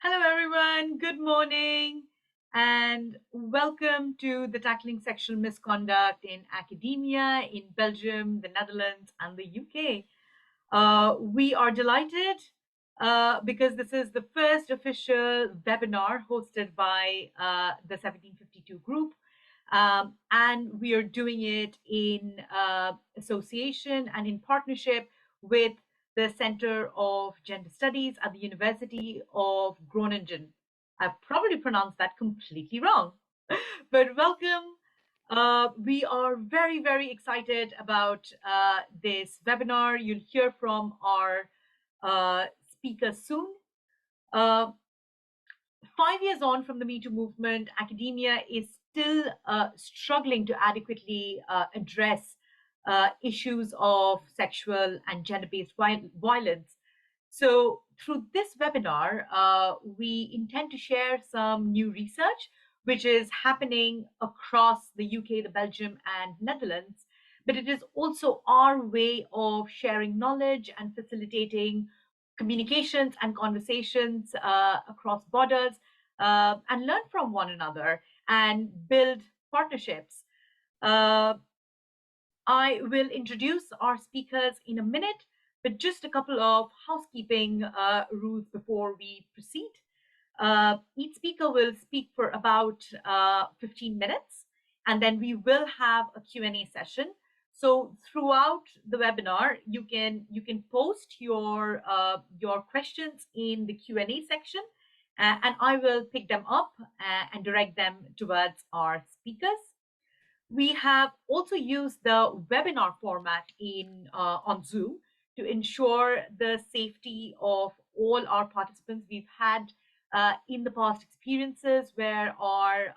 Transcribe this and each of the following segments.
Hello, everyone. Good morning, and welcome to the Tackling Sexual Misconduct in Academia in Belgium, the Netherlands, and the UK. We are delighted because this is the first official webinar hosted by the 1752 group. And we are doing it in association and in partnership with the Center of Gender Studies at the University of Groningen. I've probably pronounced that completely wrong, but welcome. We are very, very excited about this webinar. You'll hear from our speaker soon. 5 years on from the Me Too movement, academia is still struggling to adequately address issues of sexual and gender-based violence. So through this webinar, we intend to share some new research which is happening across the UK, the Belgium, and Netherlands. But it is also our way of sharing knowledge and facilitating communications and conversations across borders and learn from one another and build partnerships. I will introduce our speakers in a minute, but just a couple of housekeeping rules before we proceed. Each speaker will speak for about 15 minutes, and then we will have a Q&A session. So throughout the webinar, you can post your questions in the Q&A section, and I will pick them up and direct them towards our speakers. We have also used the webinar format on Zoom to ensure the safety of all our participants. We've had in the past experiences where our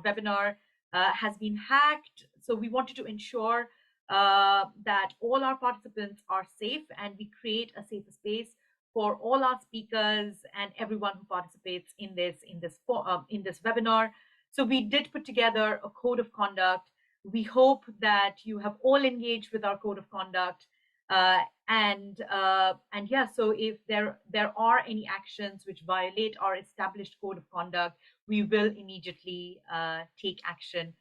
webinar has been hacked. So we wanted to ensure that all our participants are safe and we create a safer space for all our speakers and everyone who participates in this webinar. So we did put together a code of conduct. We hope that you have all engaged with our code of conduct. And yeah, so if there are any actions which violate our established code of conduct, we will immediately take action.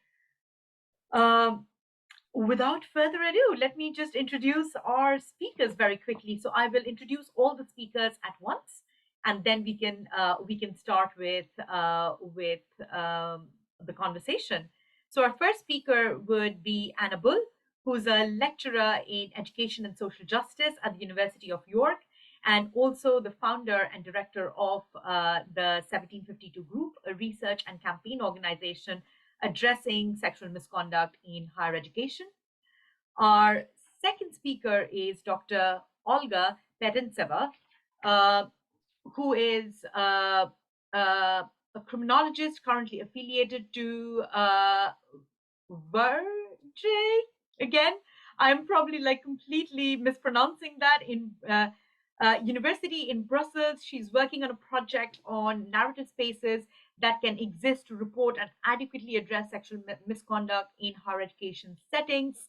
Without further ado, let me just introduce our speakers very quickly. So I will introduce all the speakers at once, and then we can start with the conversation. So our first speaker would be Anna Bull, who's a lecturer in education and social justice at the University of York, and also the founder and director of the 1752 Group, a research and campaign organization addressing sexual misconduct in higher education. Our second speaker is Dr. Olga Pedentseva, who is a criminologist currently affiliated to Verge. Again, I'm probably like completely mispronouncing that, in university in Brussels. She's working on a project on narrative spaces that can exist to report and adequately address sexual misconduct in higher education settings.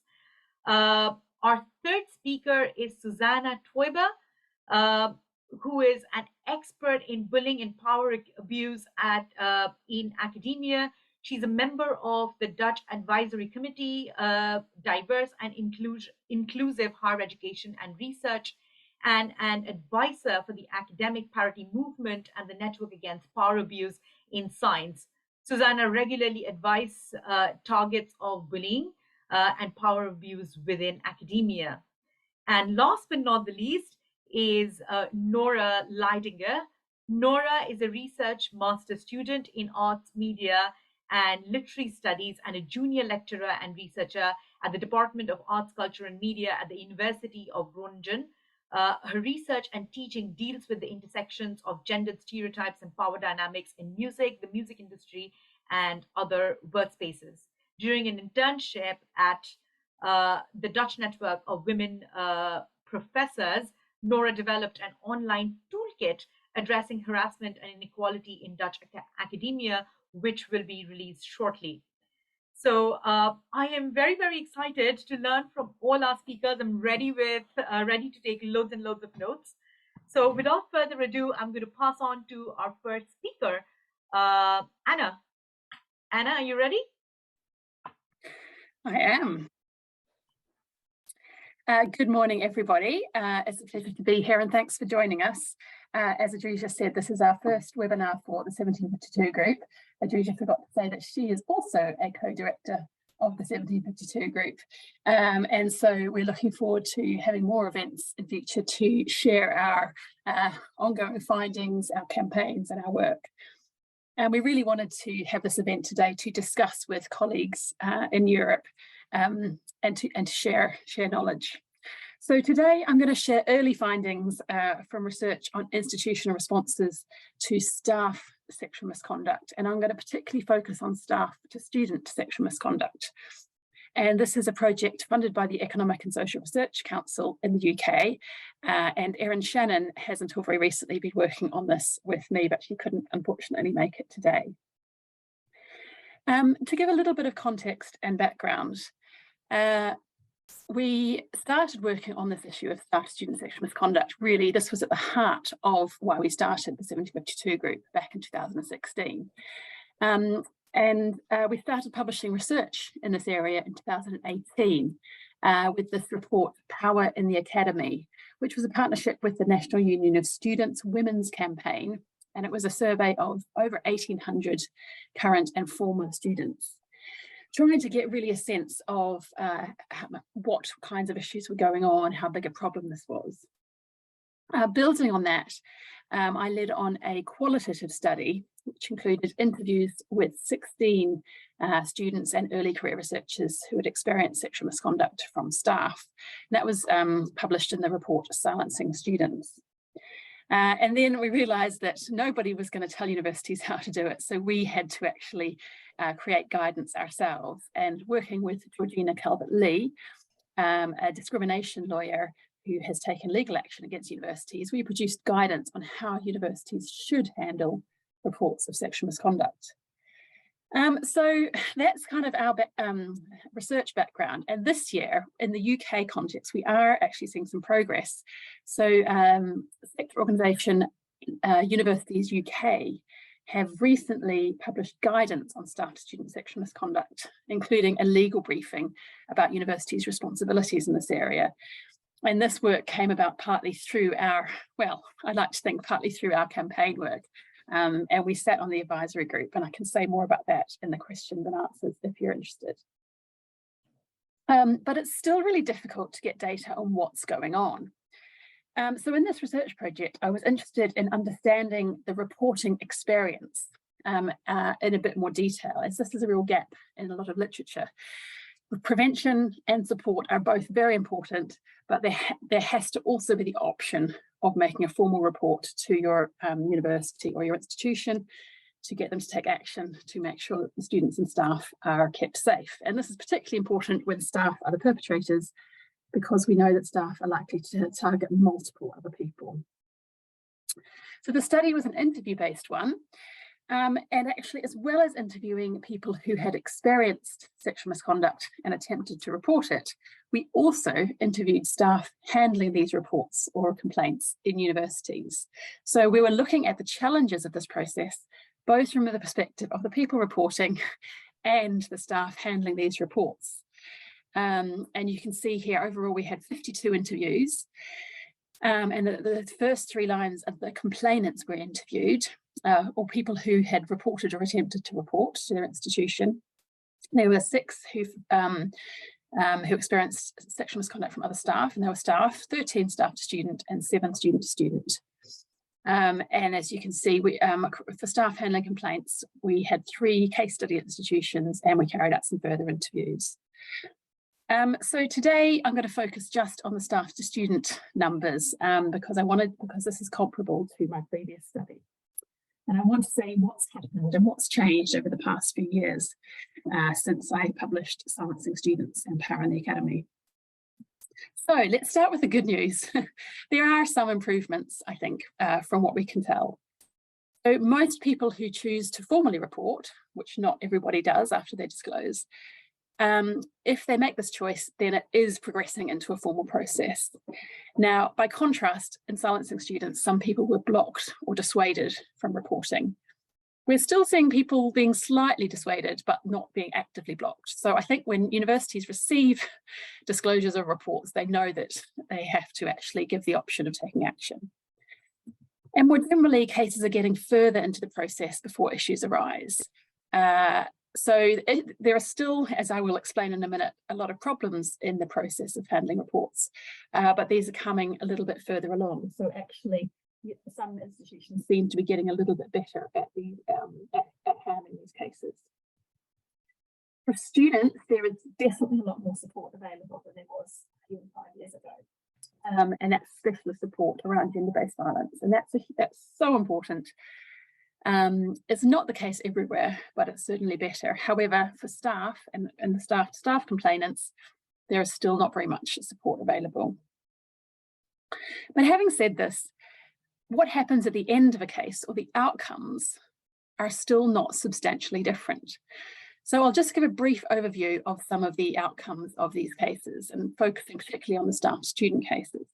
Our third speaker is Susanna Teuber, who is an expert in bullying and power abuse in academia. She's a member of the Dutch Advisory Committee, Diverse and Inclusive Higher Education and Research, and an advisor for the Academic Parity Movement and the Network Against Power Abuse in Science. Susanna regularly advises targets of bullying and power abuse within academia. And last but not the least is Nora Leidinger. Nora is a research master student in arts, media, and literary studies, and a junior lecturer and researcher at the Department of Arts, Culture, and Media at the University of Groningen. Her research and teaching deals with the intersections of gendered stereotypes and power dynamics in music, the music industry, and other workspaces. During an internship at the Dutch Network of Women Professors, Nora developed an online toolkit addressing harassment and inequality in Dutch academia, which will be released shortly. So I am very, very excited to learn from all our speakers. I'm ready to take loads and loads of notes. So without further ado, I'm going to pass on to our first speaker, Anna. Anna, are you ready? I am. Good morning, everybody. It's a pleasure to be here and thanks for joining us. As Adrija said, this is our first webinar for the 1752 group. Adrija forgot to say that she is also a co-director of the 1752 group. And so we're looking forward to having more events in future to share our ongoing findings, our campaigns and our work. And we really wanted to have this event today to discuss with colleagues in Europe and to share knowledge. So today I'm going to share early findings from research on institutional responses to staff sexual misconduct. And I'm going to particularly focus on staff to student sexual misconduct. And this is a project funded by the Economic and Social Research Council in the UK. And Erin Shannon has until very recently been working on this with me, but she couldn't unfortunately make it today. To give a little bit of context and background, we started working on this issue of staff student sexual misconduct. Really, this was at the heart of why we started the 1752 group back in 2016. And we started publishing research in this area in 2018 with this report, Power in the Academy, which was a partnership with the National Union of Students Women's Campaign. And it was a survey of over 1,800 current and former students, trying to get really a sense of what kinds of issues were going on, how big a problem this was. Building on that, I led on a qualitative study, which included interviews with 16 students and early career researchers who had experienced sexual misconduct from staff. And that was published in the report, Silencing Students. And then we realised that nobody was going to tell universities how to do it. So we had to actually create guidance ourselves. And working with Georgina Calvert-Lee, a discrimination lawyer who has taken legal action against universities, we produced guidance on how universities should handle reports of sexual misconduct. So that's kind of our research background. And this year, in the UK context, we are actually seeing some progress. So the sector organisation Universities UK have recently published guidance on staff to student sexual misconduct, including a legal briefing about universities' responsibilities in this area. And this work came about partly through our, well, I'd like to think partly through our campaign work. And we sat on the advisory group, and I can say more about that in the questions and answers if you're interested. But it's still really difficult to get data on what's going on. So in this research project, I was interested in understanding the reporting experience in a bit more detail, as this is a real gap in a lot of literature. Prevention and support are both very important, but there has to also be the option of making a formal report to your university or your institution to get them to take action to make sure that the students and staff are kept safe. And this is particularly important when staff are the perpetrators, because we know that staff are likely to target multiple other people. So the study was an interview-based one. And actually, as well as interviewing people who had experienced sexual misconduct and attempted to report it, we also interviewed staff handling these reports or complaints in universities. So we were looking at the challenges of this process, both from the perspective of the people reporting and the staff handling these reports. And you can see here, overall, we had 52 interviews. And the first 3 lines of the complainants were interviewed, or people who had reported or attempted to report to their institution. There were 6 who experienced sexual misconduct from other staff, and there were staff, 13 staff to student and 7 student to student. And as you can see, for staff handling complaints, we had 3 case study institutions, and we carried out some further interviews. So today I'm going to focus just on the staff to student numbers because this is comparable to my previous study. And I want to say what's happened and what's changed over the past few years since I published Silencing Students and Power in the Academy. So let's start with the good news. There are some improvements, I think, from what we can tell. So most people who choose to formally report, which not everybody does after they disclose, If they make this choice, then it is progressing into a formal process. Now, by contrast, in silencing students, some people were blocked or dissuaded from reporting. We're still seeing people being slightly dissuaded, but not being actively blocked. So I think when universities receive disclosures or reports, they know that they have to actually give the option of taking action. And more generally, cases are getting further into the process before issues arise. There are still, as I will explain in a minute, a lot of problems in the process of handling reports, but these are coming a little bit further along. So actually, some institutions seem to be getting a little bit better at handling these cases. For students, there is definitely a lot more support available than there was even 5 years ago. And that's specialist support around gender-based violence. And that's so important. It's not the case everywhere, but it's certainly better. However, for staff and the staff complainants, there is still not very much support available. But having said this, what happens at the end of a case or the outcomes are still not substantially different. So I'll just give a brief overview of some of the outcomes of these cases and focusing particularly on the staff-student cases.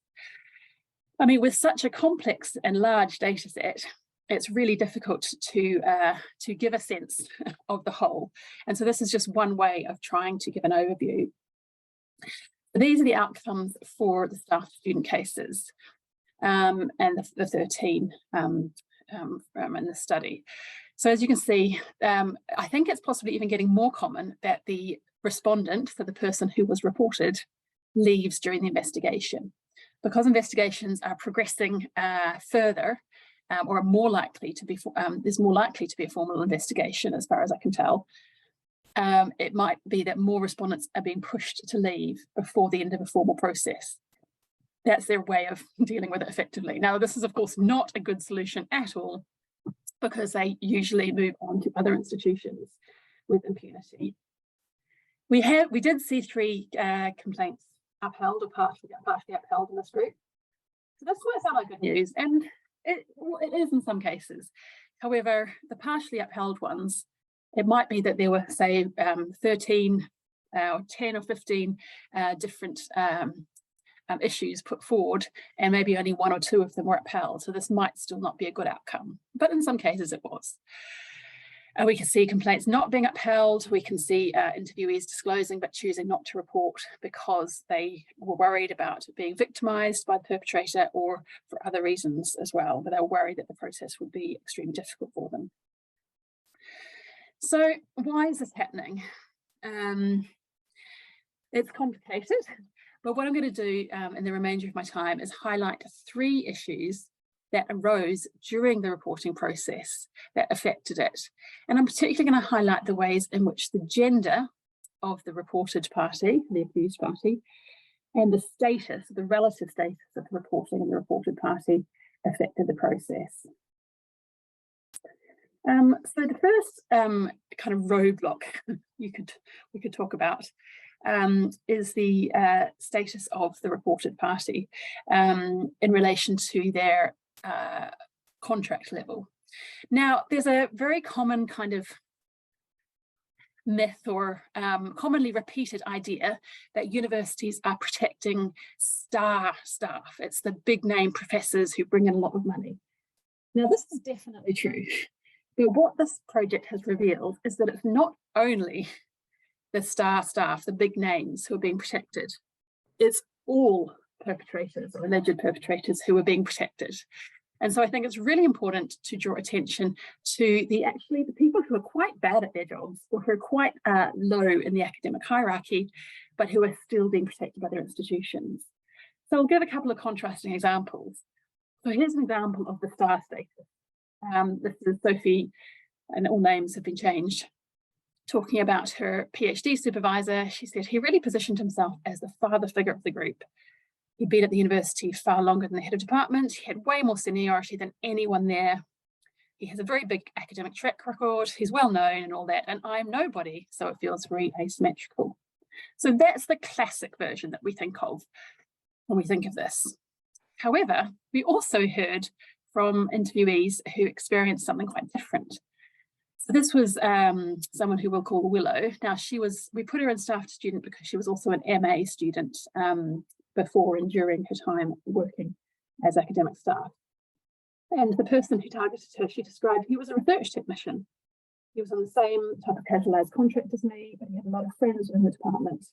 I mean, with such a complex and large data set, it's really difficult to give a sense of the whole. And so this is just one way of trying to give an overview. These are the outcomes for the staff-student cases. And the 13 in the study. So as you can see, I think it's possibly even getting more common that the respondent, so the person who was reported, leaves during the investigation. Because investigations are progressing further, or are more likely to be, there's more likely to be a formal investigation as far as I can tell. It might be that more respondents are being pushed to leave before the end of a formal process. That's their way of dealing with it effectively. Now, this is, of course, not a good solution at all, because they usually move on to other institutions with impunity. We did see 3 complaints upheld or partially upheld in this group. So this might sound like good news, and it is in some cases. However, the partially upheld ones, it might be that there were, say, 13 or 10 or 15 different issues put forward, and maybe only 1 or 2 of them were upheld. So this might still not be a good outcome, but in some cases it was. We can see complaints not being upheld. We can see interviewees disclosing but choosing not to report because they were worried about being victimized by the perpetrator, or for other reasons as well, but they were worried that the process would be extremely difficult for them. So why is this happening? It's complicated. But what I'm going to do in the remainder of my time is highlight 3 issues that arose during the reporting process that affected it. And I'm particularly going to highlight the ways in which the gender of the reported party, the accused party, and the status, the relative status of the reporting and the reported party affected the process. So the first kind of roadblock we could talk about is the status of the reported party in relation to their contract level. Now, there's a very common kind of myth or commonly repeated idea that universities are protecting star staff. It's the big name professors who bring in a lot of money. Now, this is definitely true. But what this project has revealed is that it's not only the star staff, the big names who are being protected. It's all perpetrators or alleged perpetrators who are being protected. And so I think it's really important to draw attention to the people who are quite bad at their jobs, or who are quite low in the academic hierarchy, but who are still being protected by their institutions. So I'll give a couple of contrasting examples. So here's an example of the star status. This is Sophie, and all names have been changed, talking about her PhD supervisor. She said he really positioned himself as the father figure of the group. He'd been at the university far longer than the head of department. He had way more seniority than anyone there. He has a very big academic track record. He's well known and all that, and I'm nobody, so it feels very asymmetrical. So that's the classic version that we think of when we think of this. However, we also heard from interviewees who experienced something quite different. So this was someone who we'll call Willow. Now we put her in staff to student because she was also an MA student before and during her time working as academic staff. And the person who targeted her, she described, he was a research technician. He was on the same type of casualised contract as me, but he had a lot of friends in the department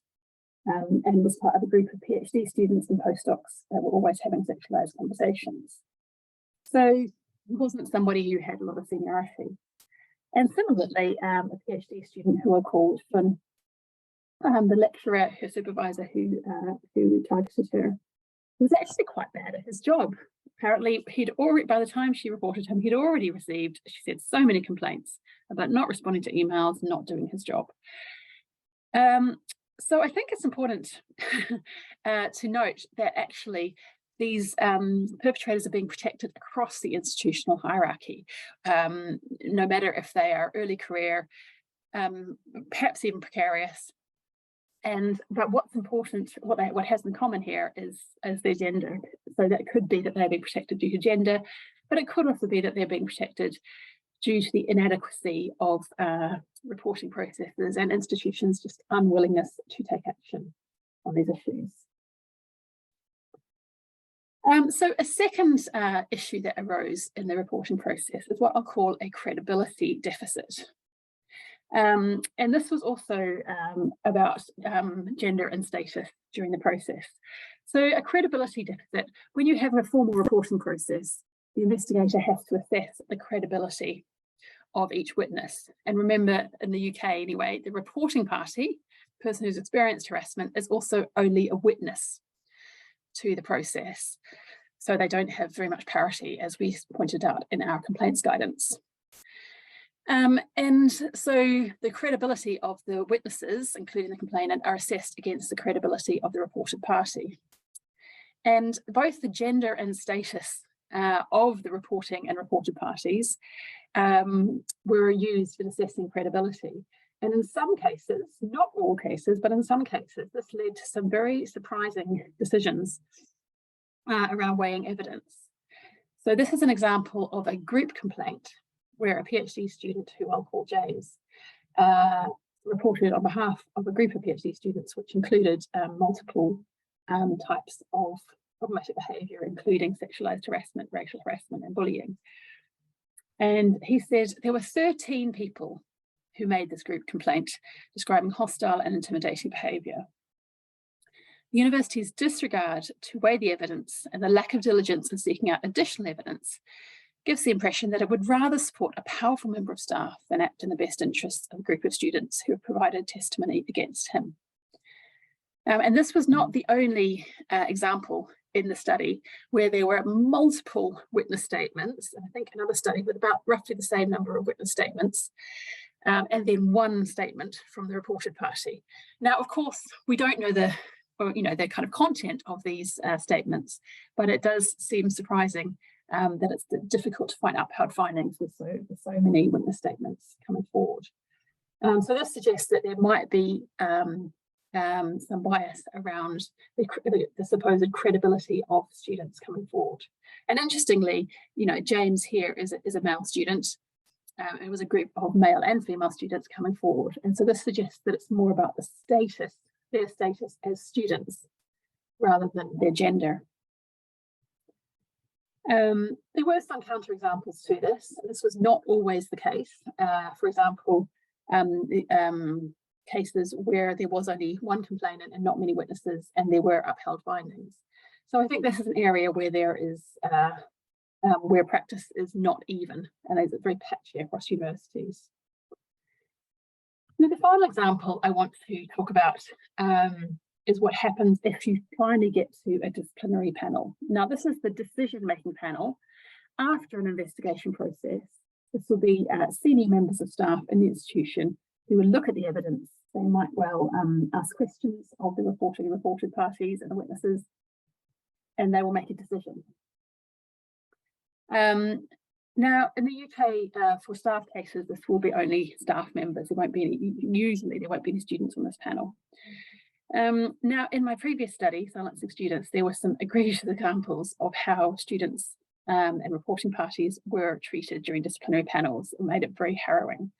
and was part of a group of PhD students and postdocs that were always having sexualised conversations. So he wasn't somebody who had a lot of seniority. And similarly, a PhD student who I called Finn, the lecturer, her supervisor who targeted her, was actually quite bad at his job. Apparently, by the time she reported him, he'd already received, she said, so many complaints about not responding to emails, not doing his job. So I think it's important to note that actually these perpetrators are being protected across the institutional hierarchy, no matter if they are early career, perhaps even precarious. But what's important, what has in common here is their gender. So that could be that they're being protected due to gender, but it could also be that they're being protected due to the inadequacy of reporting processes and institutions' just unwillingness to take action on these issues. So a second issue that arose in the reporting process is what I'll call a credibility deficit. And this was also about gender and status during the process. So a credibility deficit, when you have a formal reporting process, the investigator has to assess the credibility of each witness. And remember, in the UK anyway, the reporting party, the person who's experienced harassment, is also only a witness to the process. So they don't have very much parity, as we pointed out in our complaints guidance. And so the credibility of the witnesses, including the complainant, are assessed against the credibility of the reported party. And both the gender and status of the reporting and reported parties were used in assessing credibility. And in some cases, not all cases, but in some cases, this led to some very surprising decisions around weighing evidence. So this is an example of a group complaint where a PhD student, who I'll call James, reported on behalf of a group of PhD students, which included multiple types of problematic behaviour, including sexualised harassment, racial harassment, and bullying. And he said there were 13 people who made this group complaint describing hostile and intimidating behaviour. The university's disregard to weigh the evidence and the lack of diligence in seeking out additional evidence gives the impression that it would rather support a powerful member of staff than act in the best interests of a group of students who have provided testimony against him. And this was not the only example in the study where there were multiple witness statements. I think another study with about roughly the same number of witness statements, and then one statement from the reported party. Now, of course, we don't know the kind of content of these statements, but it does seem surprising that it's difficult to find upheld findings with so many witness statements coming forward. So this suggests that there might be some bias around the supposed credibility of students coming forward. And interestingly, James here is a male student. It was a group of male and female students coming forward. And so this suggests that it's more about their status as students rather than their gender. There were some counterexamples to this. This was not always the case. For example, cases where there was only one complainant and not many witnesses, and there were upheld findings. So I think this is an area where there is where practice is not even, and is very patchy across universities. Now, the final example I want to talk about is what happens if you finally get to a disciplinary panel. Now, this is the decision-making panel after an investigation process. This will be senior members of staff in the institution who will look at the evidence. They might well ask questions of the reported parties and the witnesses, and they will make a decision. Now, in the UK, for staff cases, this will be only staff members. There won't be any, usually there won't be any students on this panel. Now, in my previous study, Silencing Students, there were some egregious examples of how students and reporting parties were treated during disciplinary panels. It made it very harrowing.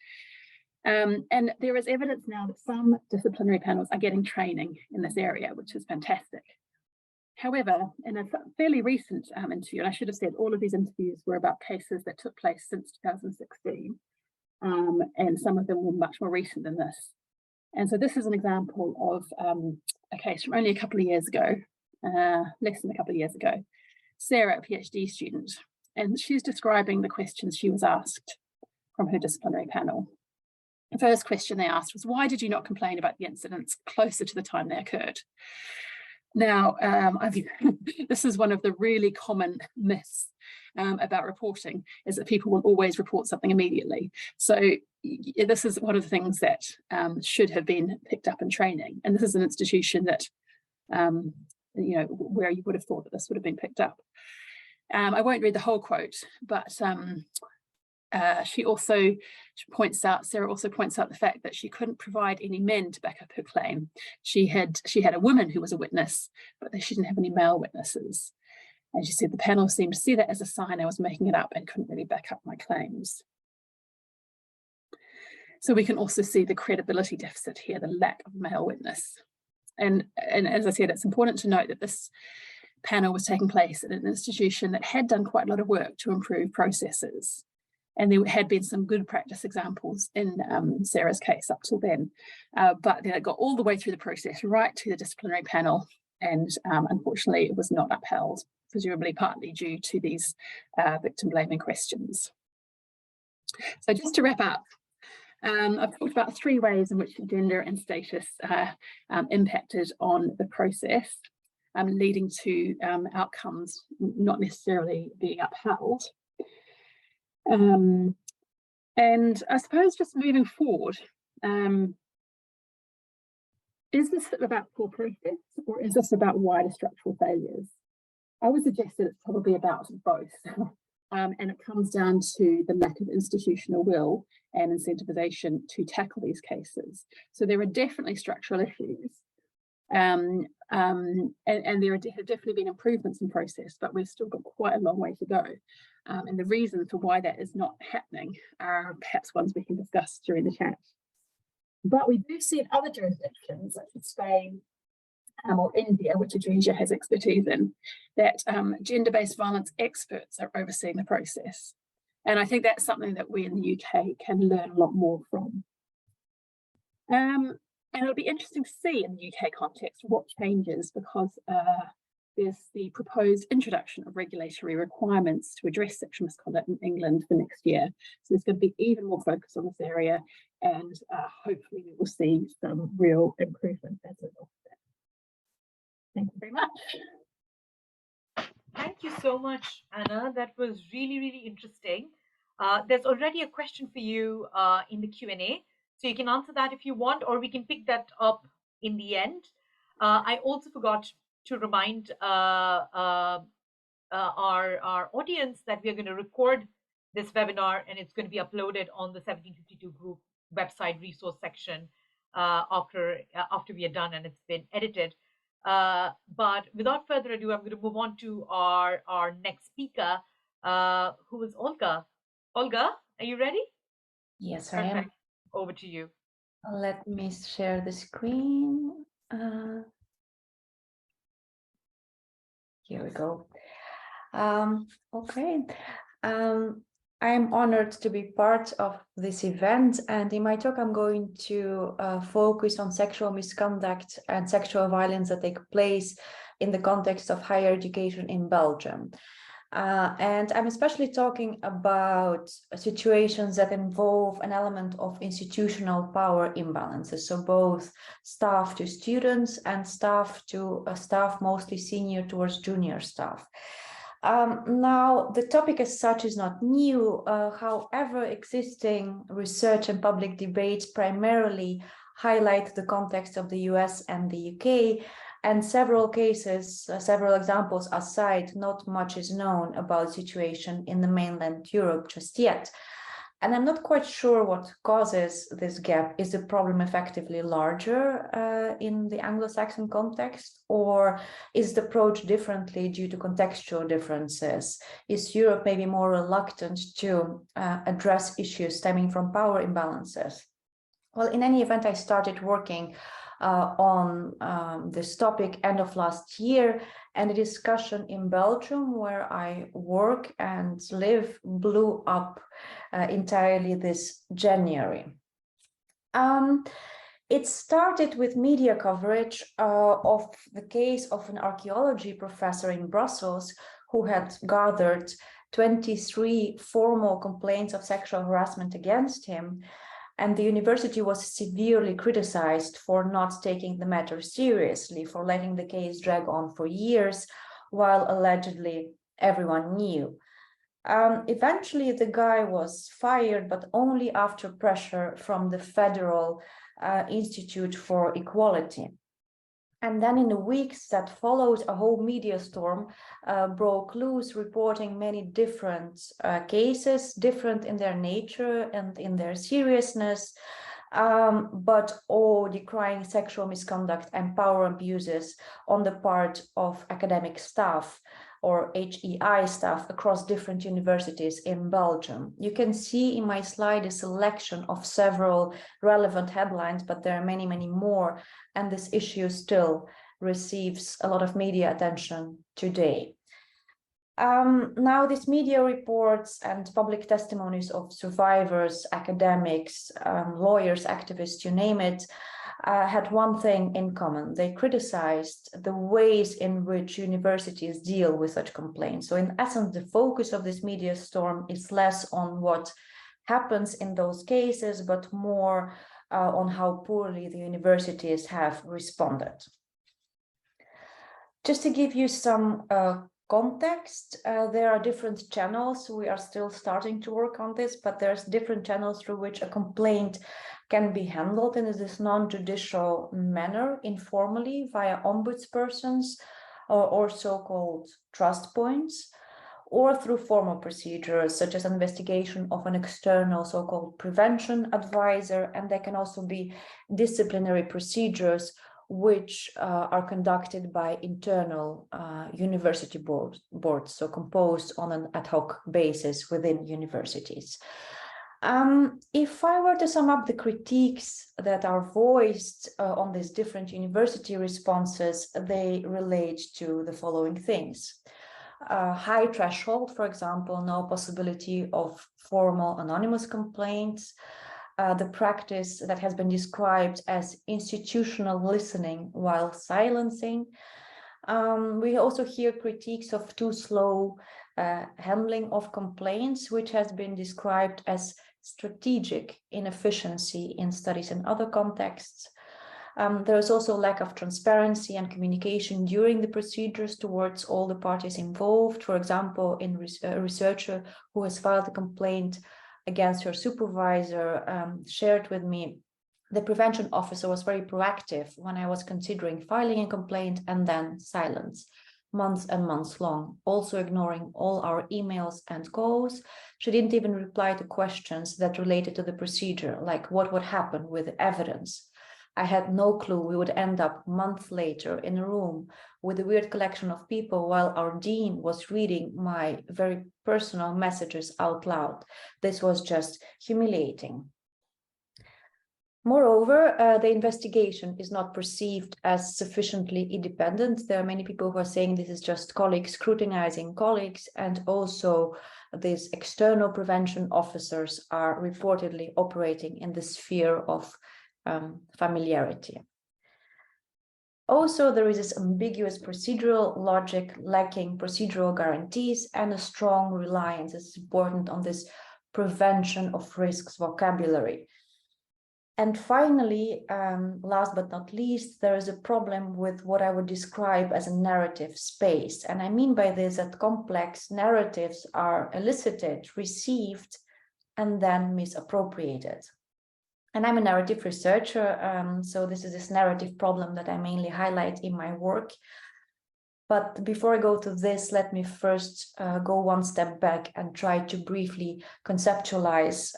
And there is evidence now that some disciplinary panels are getting training in this area, which is fantastic. However, in a fairly recent interview, and I should have said all of these interviews were about cases that took place since 2016, and some of them were much more recent than this. And so this is an example of a case from only a couple of years ago, less than a couple of years ago. Sarah, a PhD student, and she's describing the questions she was asked from her disciplinary panel. The first question they asked was, why did you not complain about the incidents closer to the time they occurred? Now, this is one of the really common myths about reporting, is that people will always report something immediately. So this is one of the things that should have been picked up in training. And this is an institution that, where you would have thought that this would have been picked up. I won't read the whole quote, but Sarah also points out the fact that she couldn't provide any men to back up her claim. She had a woman who was a witness, but she didn't have any male witnesses. And she said the panel seemed to see that as a sign I was making it up and couldn't really back up my claims. So we can also see the credibility deficit here, the lack of male witness. And as I said, it's important to note that this panel was taking place at an institution that had done quite a lot of work to improve processes. And there had been some good practice examples in Sarah's case up till then. But then it got all the way through the process, right to the disciplinary panel. And unfortunately, it was not upheld, presumably partly due to these victim blaming questions. So just to wrap up, I've talked about 3 ways in which gender and status impacted on the process, leading to outcomes not necessarily being upheld. And I suppose just moving forward, is this about poor process, or is this about wider structural failures? I would suggest that it's probably about both. And it comes down to the lack of institutional will and incentivization to tackle these cases. So there are definitely structural issues. And there have definitely been improvements in process, but we've still got quite a long way to go. And the reasons for why that is not happening are perhaps ones we can discuss during the chat. But we do see in other jurisdictions, such as Spain or India, which Adresia has expertise in, that gender-based violence experts are overseeing the process. And I think that's something that we in the UK can learn a lot more from. And it'll be interesting to see in the UK context what changes, because there's the proposed introduction of regulatory requirements to address sexual misconduct in England for next year. So there's going to be even more focus on this area, and hopefully we will see some real improvement as a result of that. Thank you very much. Thank you so much, Anna. That was really, really interesting. There's already a question for you in the Q&A, so you can answer that if you want, or we can pick that up in the end. I also forgot to remind our audience that we are going to record this webinar, and it's going to be uploaded on the 1752 group website resource section after we are done and it's been edited. But without further ado, I'm going to move on to our next speaker, who is Olga. Olga, are you ready? Yes, Perfect. I am. Over to you. Let me share the screen. Here we go. Okay. I'm honored to be part of this event, and in my talk I'm going to focus on sexual misconduct and sexual violence that take place in the context of higher education in Belgium. And I'm especially talking about situations that involve an element of institutional power imbalances, so both staff to students and staff to staff mostly senior towards junior staff. Now, the topic as such is not new. However, existing research and public debates primarily highlight the context of the US and the UK, and several cases, several examples aside, not much is known about the situation in the mainland Europe just yet. And I'm not quite sure what causes this gap. Is the problem effectively larger in the Anglo-Saxon context, or is the approach differently due to contextual differences? Is Europe maybe more reluctant to address issues stemming from power imbalances? Well, in any event, I started working on this topic end of last year, and a discussion in Belgium, where I work and live, blew up entirely this January. It started with media coverage of the case of an archaeology professor in Brussels who had gathered 23 formal complaints of sexual harassment against him. And the university was severely criticized for not taking the matter seriously, for letting the case drag on for years, while allegedly everyone knew. Eventually, the guy was fired, but only after pressure from the Federal Institute for Equality. And then in the weeks that followed, a whole media storm broke loose, reporting many different cases, different in their nature and in their seriousness, but all decrying sexual misconduct and power abuses on the part of academic staff or HEI staff across different universities in Belgium. You can see in my slide a selection of several relevant headlines, but there are many, many more, and this issue still receives a lot of media attention today. Now, these media reports and public testimonies of survivors, academics, lawyers, activists, you name it, had one thing in common. They criticized the ways in which universities deal with such complaints. So in essence, the focus of this media storm is less on what happens in those cases, but more on how poorly the universities have responded. Just to give you some context, there are different channels. We are still starting to work on this, but there's different channels through which a complaint can be handled in this non-judicial manner, informally, via ombudspersons or so-called trust points, or through formal procedures such as investigation of an external so-called prevention advisor, and there can also be disciplinary procedures which are conducted by internal university boards, so composed on an ad hoc basis within universities. If I were to sum up the critiques that are voiced on these different university responses, they relate to the following things. High threshold, for example, no possibility of formal anonymous complaints, the practice that has been described as institutional listening while silencing. We also hear critiques of too slow handling of complaints, which has been described as strategic inefficiency in studies in other contexts. There is also lack of transparency and communication during the procedures towards all the parties involved. For example, in a researcher who has filed a complaint against her supervisor shared with me, the prevention officer was very proactive when I was considering filing a complaint, and then silence, months and months long, also ignoring all our emails and calls. She didn't even reply to questions that related to the procedure, like what would happen with the evidence. I had no clue we would end up months later in a room with a weird collection of people while our dean was reading my very personal messages out loud. This was just humiliating. Moreover, the investigation is not perceived as sufficiently independent. There are many people who are saying this is just colleagues scrutinizing colleagues, and also these external prevention officers are reportedly operating in the sphere of familiarity. Also, there is this ambiguous procedural logic, lacking procedural guarantees, and a strong reliance, it's important, on this prevention of risks vocabulary. And finally, last but not least, there is a problem with what I would describe as a narrative space. And I mean by this that complex narratives are elicited, received, and then misappropriated. And I'm a narrative researcher, so this is this narrative problem that I mainly highlight in my work. But before I go to this, let me first go one step back and try to briefly conceptualize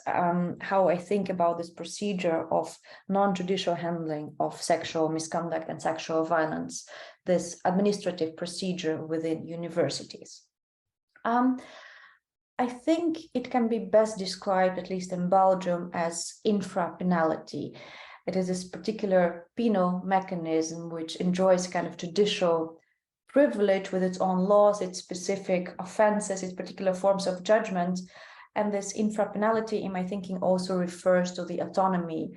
how I think about this procedure of non-judicial handling of sexual misconduct and sexual violence, this administrative procedure within universities. I think it can be best described, at least in Belgium, as infrapenality. It is this particular penal mechanism which enjoys kind of judicial privilege with its own laws, its specific offenses, its particular forms of judgment. And this infrapenality, in my thinking, also refers to the autonomy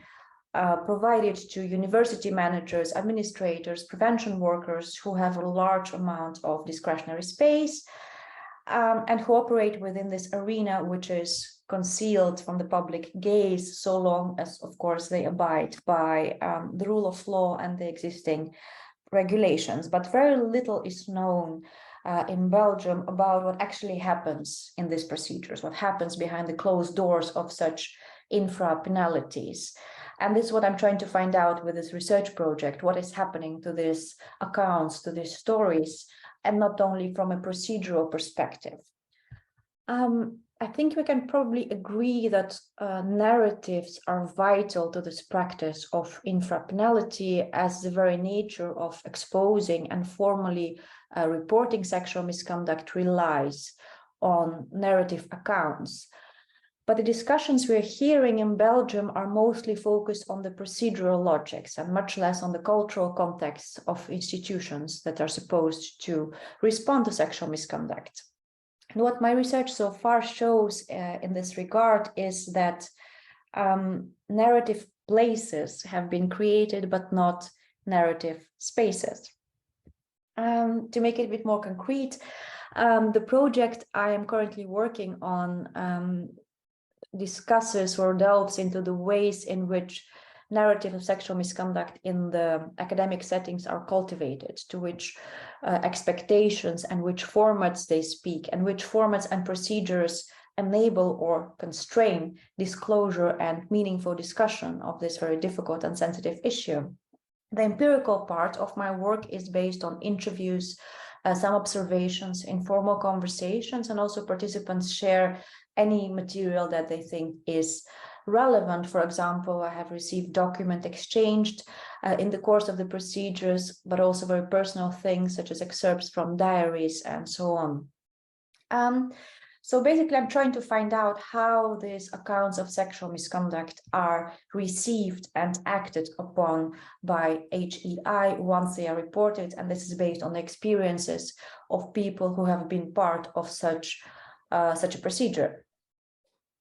provided to university managers, administrators, prevention workers who have a large amount of discretionary space and who operate within this arena, which is concealed from the public gaze, so long as, of course, they abide by the rule of law and the existing regulations. But very little is known in Belgium about what actually happens in these procedures, what happens behind the closed doors of such infrapenalities. And this is what I'm trying to find out with this research project, what is happening to these accounts, to these stories, and not only from a procedural perspective. I think we can probably agree that narratives are vital to this practice of infrapenality, as the very nature of exposing and formally reporting sexual misconduct relies on narrative accounts. But the discussions we're hearing in Belgium are mostly focused on the procedural logics and much less on the cultural context of institutions that are supposed to respond to sexual misconduct. And what my research so far shows in this regard is that narrative places have been created, but not narrative spaces. To make it a bit more concrete, the project I am currently working on discusses or delves into the ways in which narrative of sexual misconduct in the academic settings are cultivated, to which expectations and which formats they speak, and which formats and procedures enable or constrain disclosure and meaningful discussion of this very difficult and sensitive issue. The empirical part of my work is based on interviews, some observations, informal conversations, and also participants share any material that they think is relevant. For example, I have received document exchanged in the course of the procedures, but also very personal things such as excerpts from diaries and so on. So basically, I'm trying to find out how these accounts of sexual misconduct are received and acted upon by HEI once they are reported. And this is based on the experiences of people who have been part of such a procedure.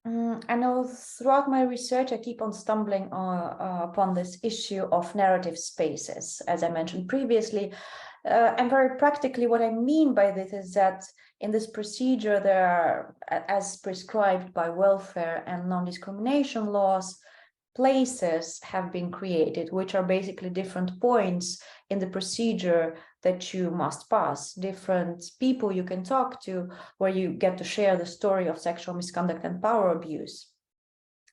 I know throughout my research, I keep on stumbling upon this issue of narrative spaces, as I mentioned previously. And very practically, what I mean by this is that in this procedure, there are, as prescribed by welfare and non-discrimination laws, places have been created, which are basically different points in the procedure that you must pass, different people you can talk to, where you get to share the story of sexual misconduct and power abuse.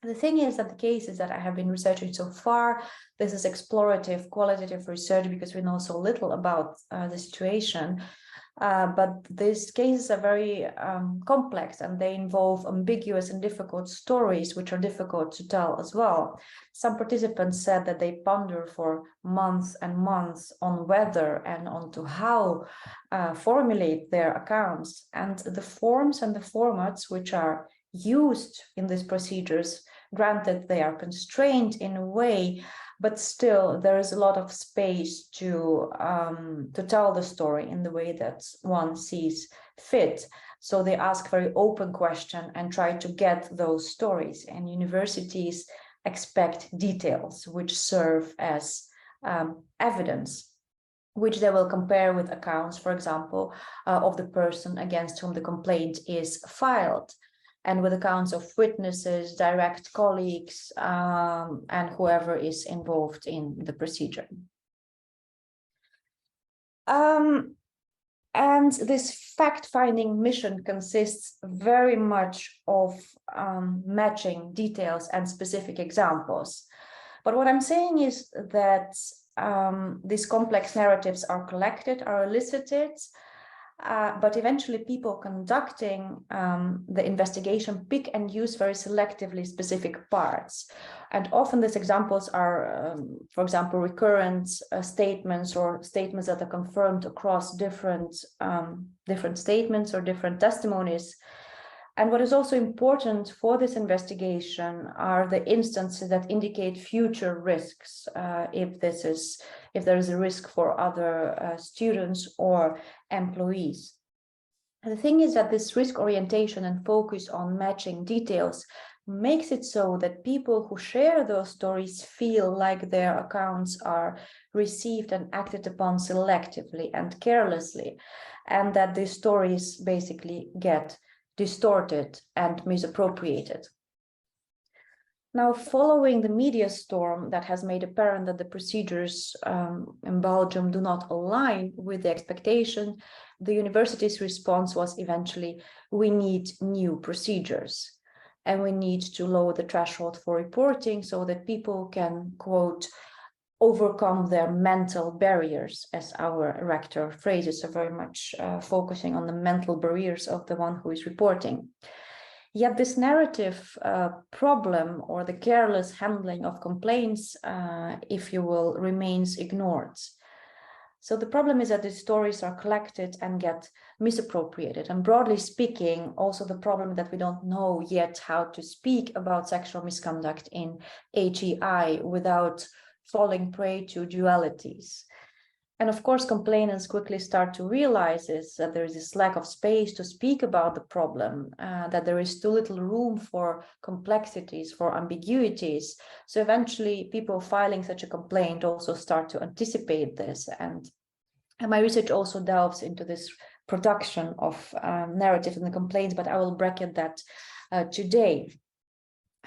The thing is that the cases that I have been researching so far, this is explorative, qualitative research because we know so little about the situation. But these cases are very complex, and they involve ambiguous and difficult stories, which are difficult to tell as well. Some participants said that they ponder for months and months on whether and onto how formulate their accounts, and the forms and the formats which are used in these procedures, granted they are constrained in a way, but still there is a lot of space to tell the story in the way that one sees fit. So they ask very open questions and try to get those stories, and universities expect details which serve as evidence, which they will compare with accounts, for example, of the person against whom the complaint is filed, and with accounts of witnesses, direct colleagues, and whoever is involved in the procedure. And this fact-finding mission consists very much of matching details and specific examples. But what I'm saying is that these complex narratives are collected, are elicited, but eventually people conducting the investigation pick and use very selectively specific parts. And often these examples are, for example, recurrent statements or statements that are confirmed across different statements or different testimonies. And what is also important for this investigation are the instances that indicate future risks, if there is a risk for other students or employees. And the thing is that this risk orientation and focus on matching details makes it so that people who share those stories feel like their accounts are received and acted upon selectively and carelessly, and that these stories basically get distorted and misappropriated. Now, following the media storm that has made apparent that the procedures in Belgium do not align with the expectation, the university's response was eventually, we need new procedures. And we need to lower the threshold for reporting so that people can, quote, overcome their mental barriers, as our rector phrases, are very much focusing on the mental barriers of the one who is reporting. Yet this narrative problem, or the careless handling of complaints, if you will, remains ignored. So the problem is that these stories are collected and get misappropriated. And broadly speaking, also the problem that we don't know yet how to speak about sexual misconduct in HEI without falling prey to dualities. And of course, complainants quickly start to realize that there is this lack of space to speak about the problem, that there is too little room for complexities, for ambiguities. So eventually, people filing such a complaint also start to anticipate this. And my research also delves into this production of narrative in the complaints, but I will bracket that today.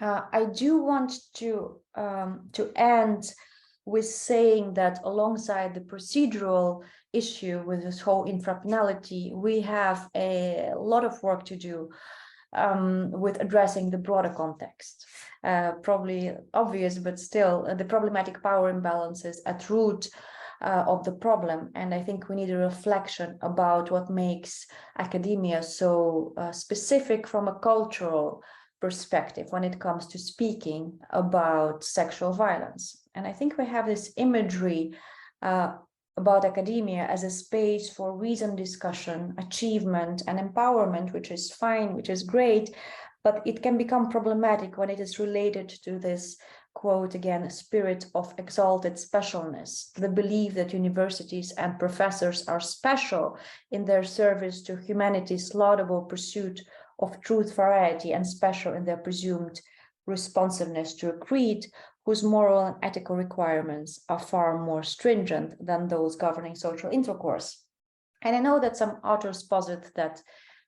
I do want to end with saying that alongside the procedural issue with this whole infrapenality, we have a lot of work to do with addressing the broader context. Probably obvious, but still the problematic power imbalances at root of the problem. And I think we need a reflection about what makes academia so specific from a cultural perspective when it comes to speaking about sexual violence. And I think we have this imagery about academia as a space for reasoned discussion, achievement, and empowerment, which is fine, which is great, but it can become problematic when it is related to this, quote again, spirit of exalted specialness, the belief that universities and professors are special in their service to humanity's laudable pursuit of truth, variety, and special in their presumed responsiveness to a creed whose moral and ethical requirements are far more stringent than those governing social intercourse. And I know that some authors posit that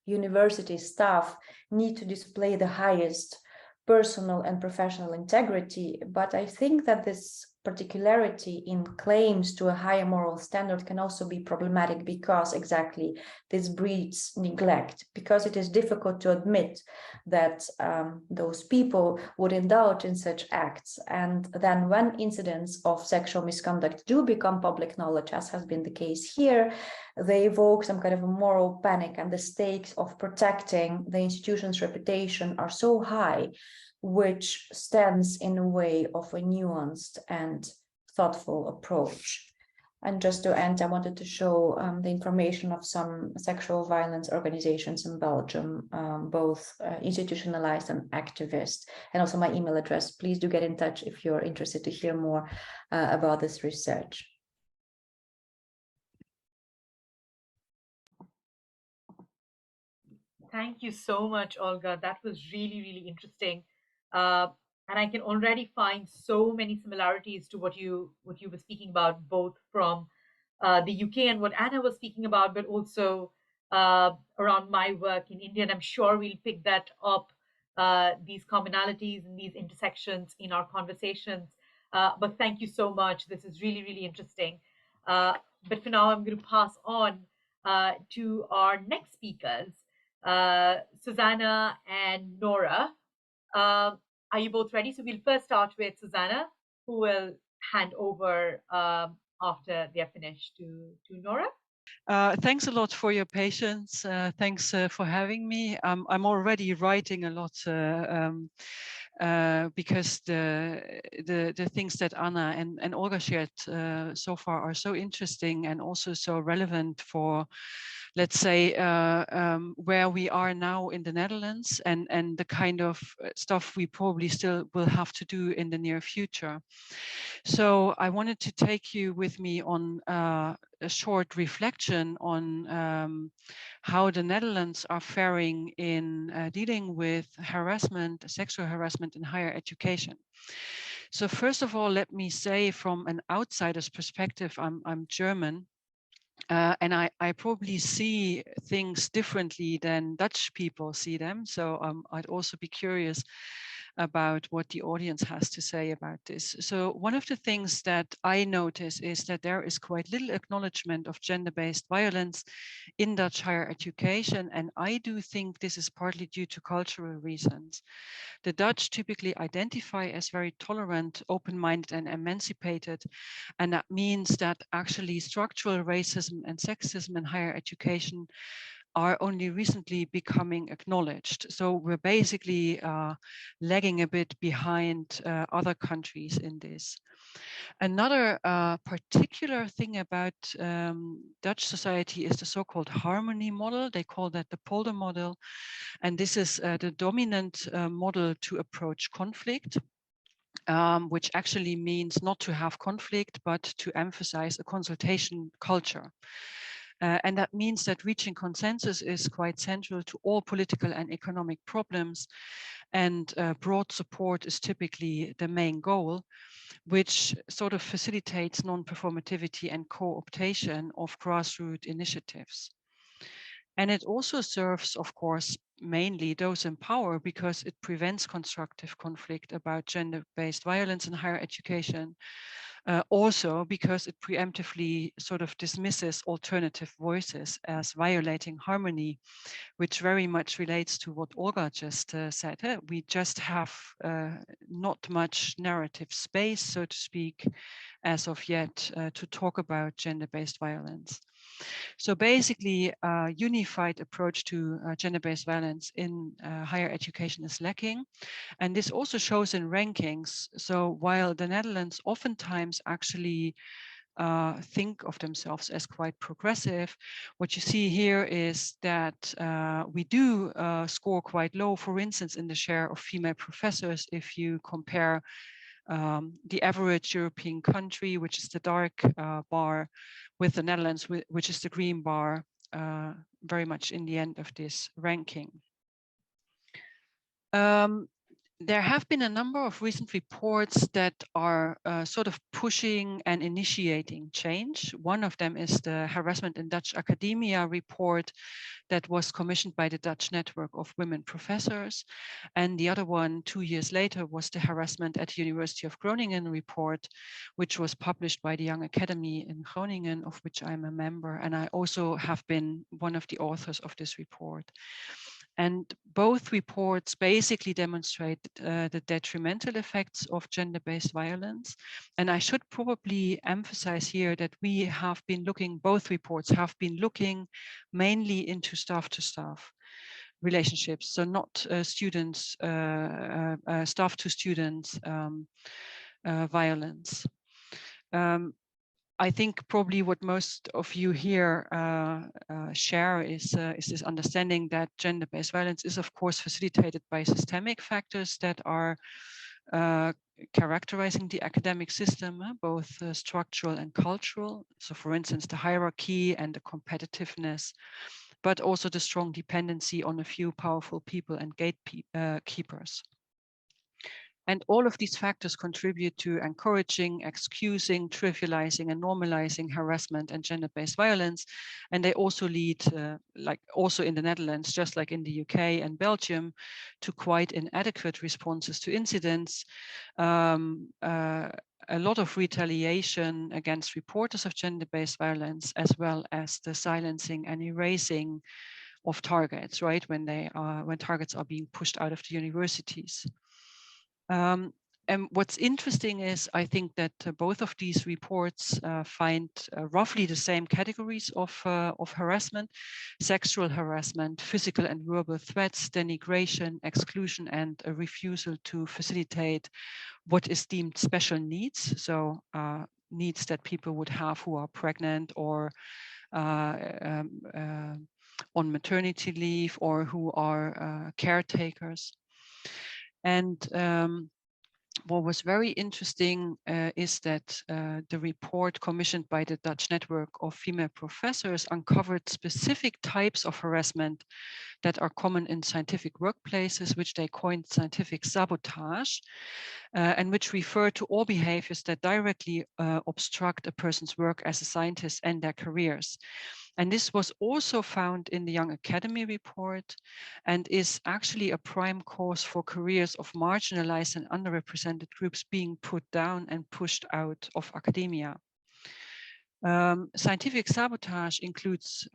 university staff need to display the highest personal and professional integrity, but I think that this particularity in claims to a higher moral standard can also be problematic because exactly this breeds neglect, because it is difficult to admit that those people would indulge in such acts. And then when incidents of sexual misconduct do become public knowledge, as has been the case here, they evoke some kind of a moral panic, and the stakes of protecting the institution's reputation are so high, which stands in the way of a nuanced and thoughtful approach. And just to end, I wanted to show the information of some sexual violence organizations in Belgium, both institutionalized and activist, and also my email address. Please do get in touch if you're interested to hear more about this research. Thank you so much, Olga. That was really, really interesting. And I can already find so many similarities to what you were speaking about, both from the UK and what Anna was speaking about, but also around my work in India. And I'm sure we'll pick that up, these commonalities and these intersections in our conversations. But thank you so much. This is really, really interesting. But for now, I'm going to pass on to our next speakers, Susanna and Nora. Are you both ready? So we'll first start with Susanna, who will hand over after they're finished to Nora. Thanks a lot for your patience. Thanks for having me. I'm already writing a lot because the things that Anna and Olga shared so far are so interesting and also so relevant for, let's say, where we are now in the Netherlands and the kind of stuff we probably still will have to do in the near future. So I wanted to take you with me on a short reflection on how the Netherlands are faring in dealing with harassment, sexual harassment in higher education. So first of all, let me say from an outsider's perspective, I'm German. And I probably see things differently than Dutch people see them. So I'd also be curious about what the audience has to say about this. So one of the things that I notice is that there is quite little acknowledgement of gender-based violence in Dutch higher education. And I do think this is partly due to cultural reasons. The Dutch typically identify as very tolerant, open-minded and emancipated. And that means that actually structural racism and sexism in higher education are only recently becoming acknowledged. So we're basically lagging a bit behind other countries in this. Another particular thing about Dutch society is the so-called harmony model. They call that the polder model. And this is the dominant model to approach conflict. Which actually means not to have conflict, but to emphasize a consultation culture. And that means that reaching consensus is quite central to all political and economic problems. And broad support is typically the main goal, which sort of facilitates non-performativity and co-optation of grassroots initiatives. And it also serves, of course, mainly those in power because it prevents constructive conflict about gender-based violence in higher education. Also because it preemptively sort of dismisses alternative voices as violating harmony, which very much relates to what Olga just said. We just have not much narrative space, so to speak, as of yet, to talk about gender-based violence. So basically, a unified approach to gender-based violence in higher education is lacking. And this also shows in rankings. So while the Netherlands oftentimes actually think of themselves as quite progressive, what you see here is that we do score quite low, for instance, in the share of female professors if you compare the average European country, which is the dark bar, with the Netherlands, which is the green bar, very much in the end of this ranking. There have been a number of recent reports that are sort of pushing and initiating change. One of them is the Harassment in Dutch Academia report that was commissioned by the Dutch Network of Women Professors. And the other one, 2 years later, was the Harassment at the University of Groningen report, which was published by the Young Academy in Groningen, of which I'm a member. And I also have been one of the authors of this report. And both reports basically demonstrate the detrimental effects of gender-based violence. And I should probably emphasize here that we have been looking, both reports have been looking mainly into staff-to-staff relationships. So not students, staff to students violence. I think probably what most of you here share is this understanding that gender-based violence is, of course, facilitated by systemic factors that are characterizing the academic system, both structural and cultural. So, for instance, the hierarchy and the competitiveness, but also the strong dependency on a few powerful people and gatekeepers. And all of these factors contribute to encouraging, excusing, trivializing, and normalizing harassment and gender-based violence. And they also lead, like also in the Netherlands, just like in the UK and Belgium, to quite inadequate responses to incidents. A lot of retaliation against reporters of gender-based violence, as well as the silencing and erasing of targets, right? When targets are being pushed out of the universities. And what's interesting is, I think that both of these reports find roughly the same categories of harassment: sexual harassment, physical and verbal threats, denigration, exclusion, and a refusal to facilitate what is deemed special needs. So needs that people would have who are pregnant or on maternity leave, or who are caretakers. And what was very interesting is that the report commissioned by the Dutch network of female professors uncovered specific types of harassment that are common in scientific workplaces, which they coined scientific sabotage, and which refer to all behaviors that directly obstruct a person's work as a scientist and their careers. And this was also found in the Young Academy report, and is actually a prime cause for careers of marginalized and underrepresented groups being put down and pushed out of academia. Scientific sabotage includes,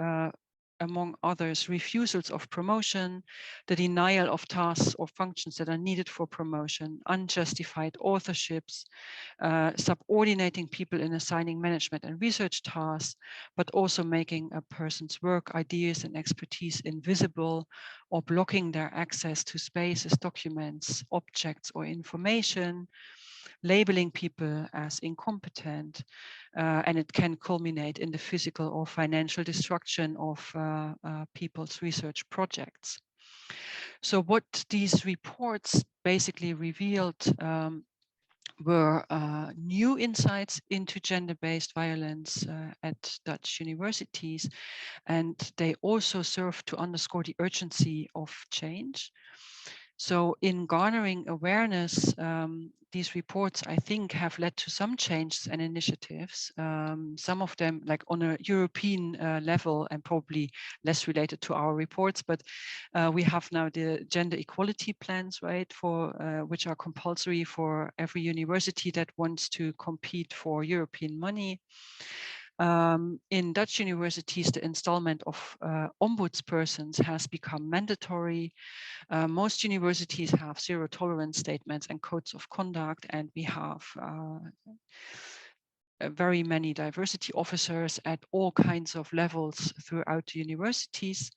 among others, refusals of promotion, the denial of tasks or functions that are needed for promotion, unjustified authorships, subordinating people in assigning management and research tasks, but also making a person's work, ideas, and expertise invisible, or blocking their access to spaces, documents, objects, or information, labeling people as incompetent, and it can culminate in the physical or financial destruction of people's research projects. So what these reports basically revealed were new insights into gender-based violence at Dutch universities, and they also serve to underscore the urgency of change. So in garnering awareness, these reports, I think, have led to some changes and initiatives, some of them like on a European level and probably less related to our reports, but we have now the gender equality plans, right, for which are compulsory for every university that wants to compete for European money. In Dutch universities, the installment of ombudspersons has become mandatory. Most universities have zero tolerance statements and codes of conduct, and we have very many diversity officers at all kinds of levels throughout the universities.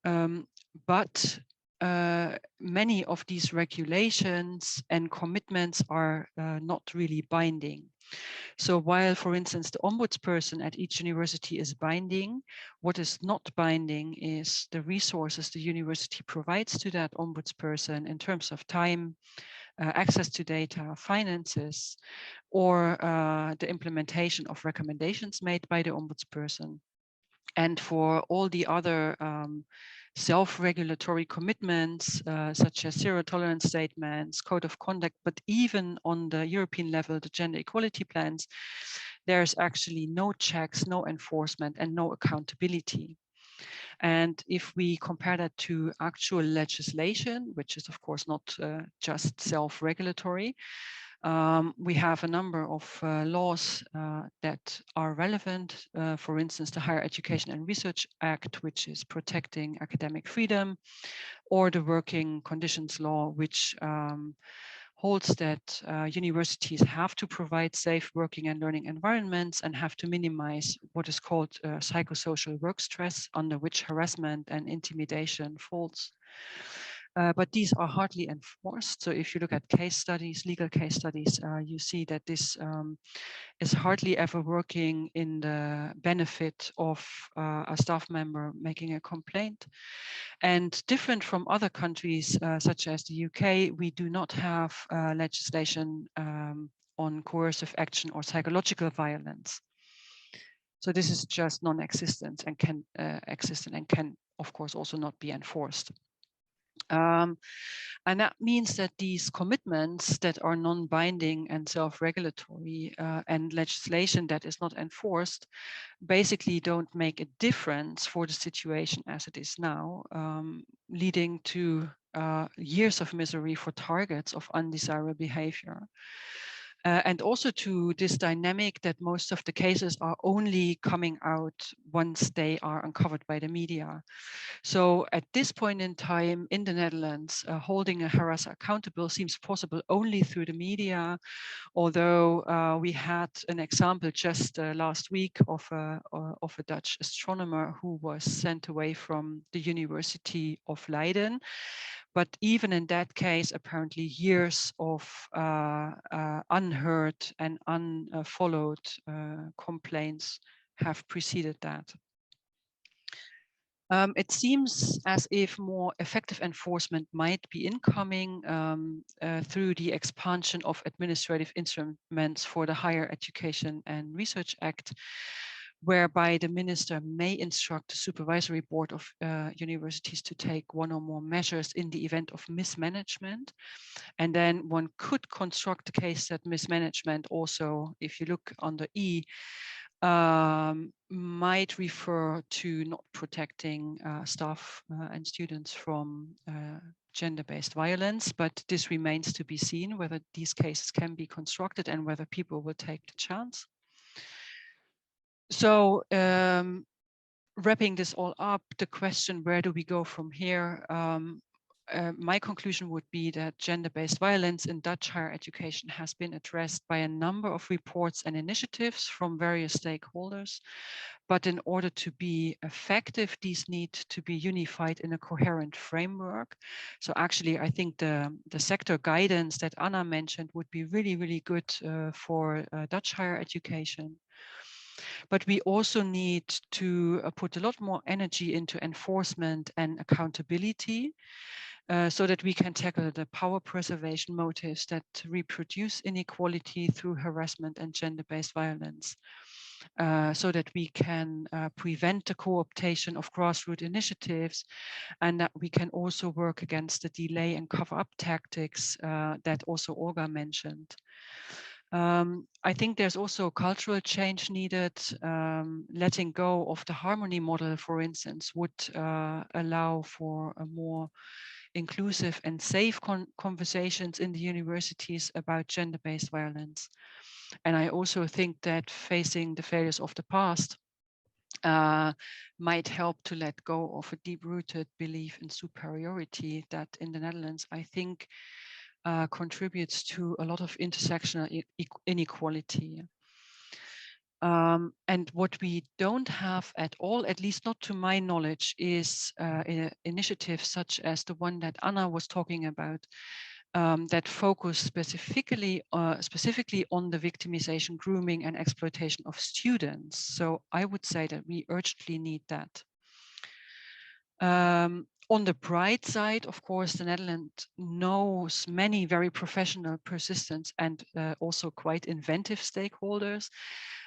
But many of these regulations and commitments are not really binding. So while, for instance, the ombudsperson at each university is binding, what is not binding is the resources the university provides to that ombudsperson in terms of time, access to data, finances, or the implementation of recommendations made by the ombudsperson. And for all the other self-regulatory commitments, such as zero tolerance statements, code of conduct, but even on the European level, the gender equality plans, there's actually no checks, no enforcement, and no accountability. And if we compare that to actual legislation, which is of course not just self-regulatory, we have a number of laws that are relevant. For instance, the Higher Education and Research Act, which is protecting academic freedom, or the Working Conditions Law, which holds that universities have to provide safe working and learning environments and have to minimize what is called psychosocial work stress, under which harassment and intimidation falls. But these are hardly enforced. So if you look at case studies, legal case studies, you see that this is hardly ever working in the benefit of a staff member making a complaint. And different from other countries, such as the UK, we do not have legislation on coercive action or psychological violence. So this is just non-existent and can of course also not be enforced. And that means that these commitments that are non-binding and self-regulatory and legislation that is not enforced basically don't make a difference for the situation as it is now, leading to years of misery for targets of undesirable behavior. and also to this dynamic that most of the cases are only coming out once they are uncovered by the media. So at this point in time in the Netherlands, holding a harasser accountable seems possible only through the media, although we had an example just last week of a Dutch astronomer who was sent away from the University of Leiden. But even in that case, apparently years of unheard and unfollowed complaints have preceded that. It seems as if more effective enforcement might be incoming through the expansion of administrative instruments for the Higher Education and Research Act, whereby the minister may instruct the supervisory board of universities to take one or more measures in the event of mismanagement. And then one could construct the case that mismanagement also, if you look under E, might refer to not protecting staff and students from gender-based violence, but this remains to be seen whether these cases can be constructed and whether people will take the chance. So wrapping this all up, the question, where do we go from here? My conclusion would be that gender-based violence in Dutch higher education has been addressed by a number of reports and initiatives from various stakeholders. But in order to be effective, these need to be unified in a coherent framework. So actually, I think the sector guidance that Anna mentioned would be really, really good for Dutch higher education. But we also need to put a lot more energy into enforcement and accountability so that we can tackle the power preservation motives that reproduce inequality through harassment and gender-based violence. So that we can prevent the co-optation of grassroots initiatives, and that we can also work against the delay and cover-up tactics that also Olga mentioned. I think there's also cultural change needed. Letting go of the harmony model, for instance, would allow for a more inclusive and safe conversations in the universities about gender-based violence. And I also think that facing the failures of the past might help to let go of a deep-rooted belief in superiority that in the Netherlands, I think, contributes to a lot of intersectional inequality. And what we don't have at all, at least not to my knowledge, is initiatives such as the one that Anna was talking about, that focus specifically on the victimization, grooming, and exploitation of students. So I would say that we urgently need that. On the bright side, of course, the Netherlands knows many very professional, persistent, and also quite inventive stakeholders.